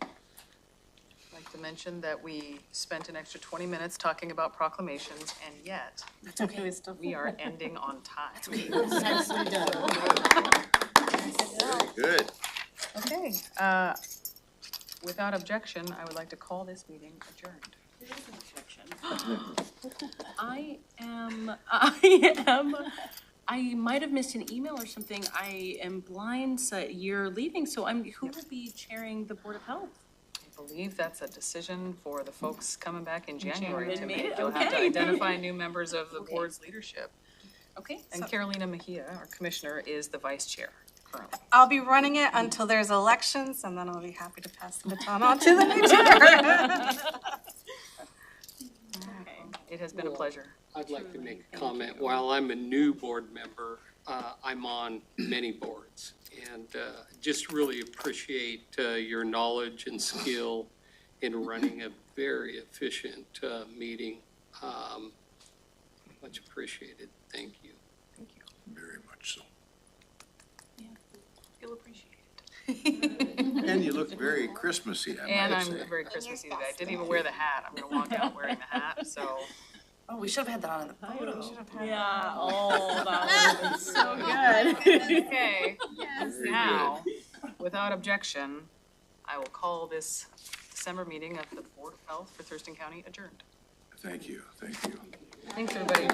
like to mention that we spent an extra 20 minutes talking about proclamations, and yet That's okay. we are ending on time. Very good. Okay, without objection, I would like to call this meeting adjourned. There is an objection. I might have missed an email or something. I am blind, so you're leaving, so who will be chairing the Board of Health? I believe that's a decision for the folks coming back in January to January. make. You'll have to Okay. identify new members of the Okay. board's leadership. Okay. And Carolina Mejia, our commissioner, is the vice chair currently. I'll be running it until there's elections, and then I'll be happy to pass the baton on to the new chair. It has been a pleasure. I'd like to make a comment. While I'm a new board member, I'm on many boards. And just really appreciate your knowledge and skill in running a very efficient meeting. Much appreciated. Thank you. Thank you. Very much so. Feel appreciated. And you look very Christmassy, I And might I'm say. very Christmassy today. I didn't even wear the hat. I'm gonna walk out wearing the hat, so. Oh, we should have had that on in the photo. Yeah, oh, that would have been so good. Okay, Yes. now, without objection, I will call this December meeting of the Board of Health for Thurston County adjourned. Thank you, thank you. Thanks, everybody.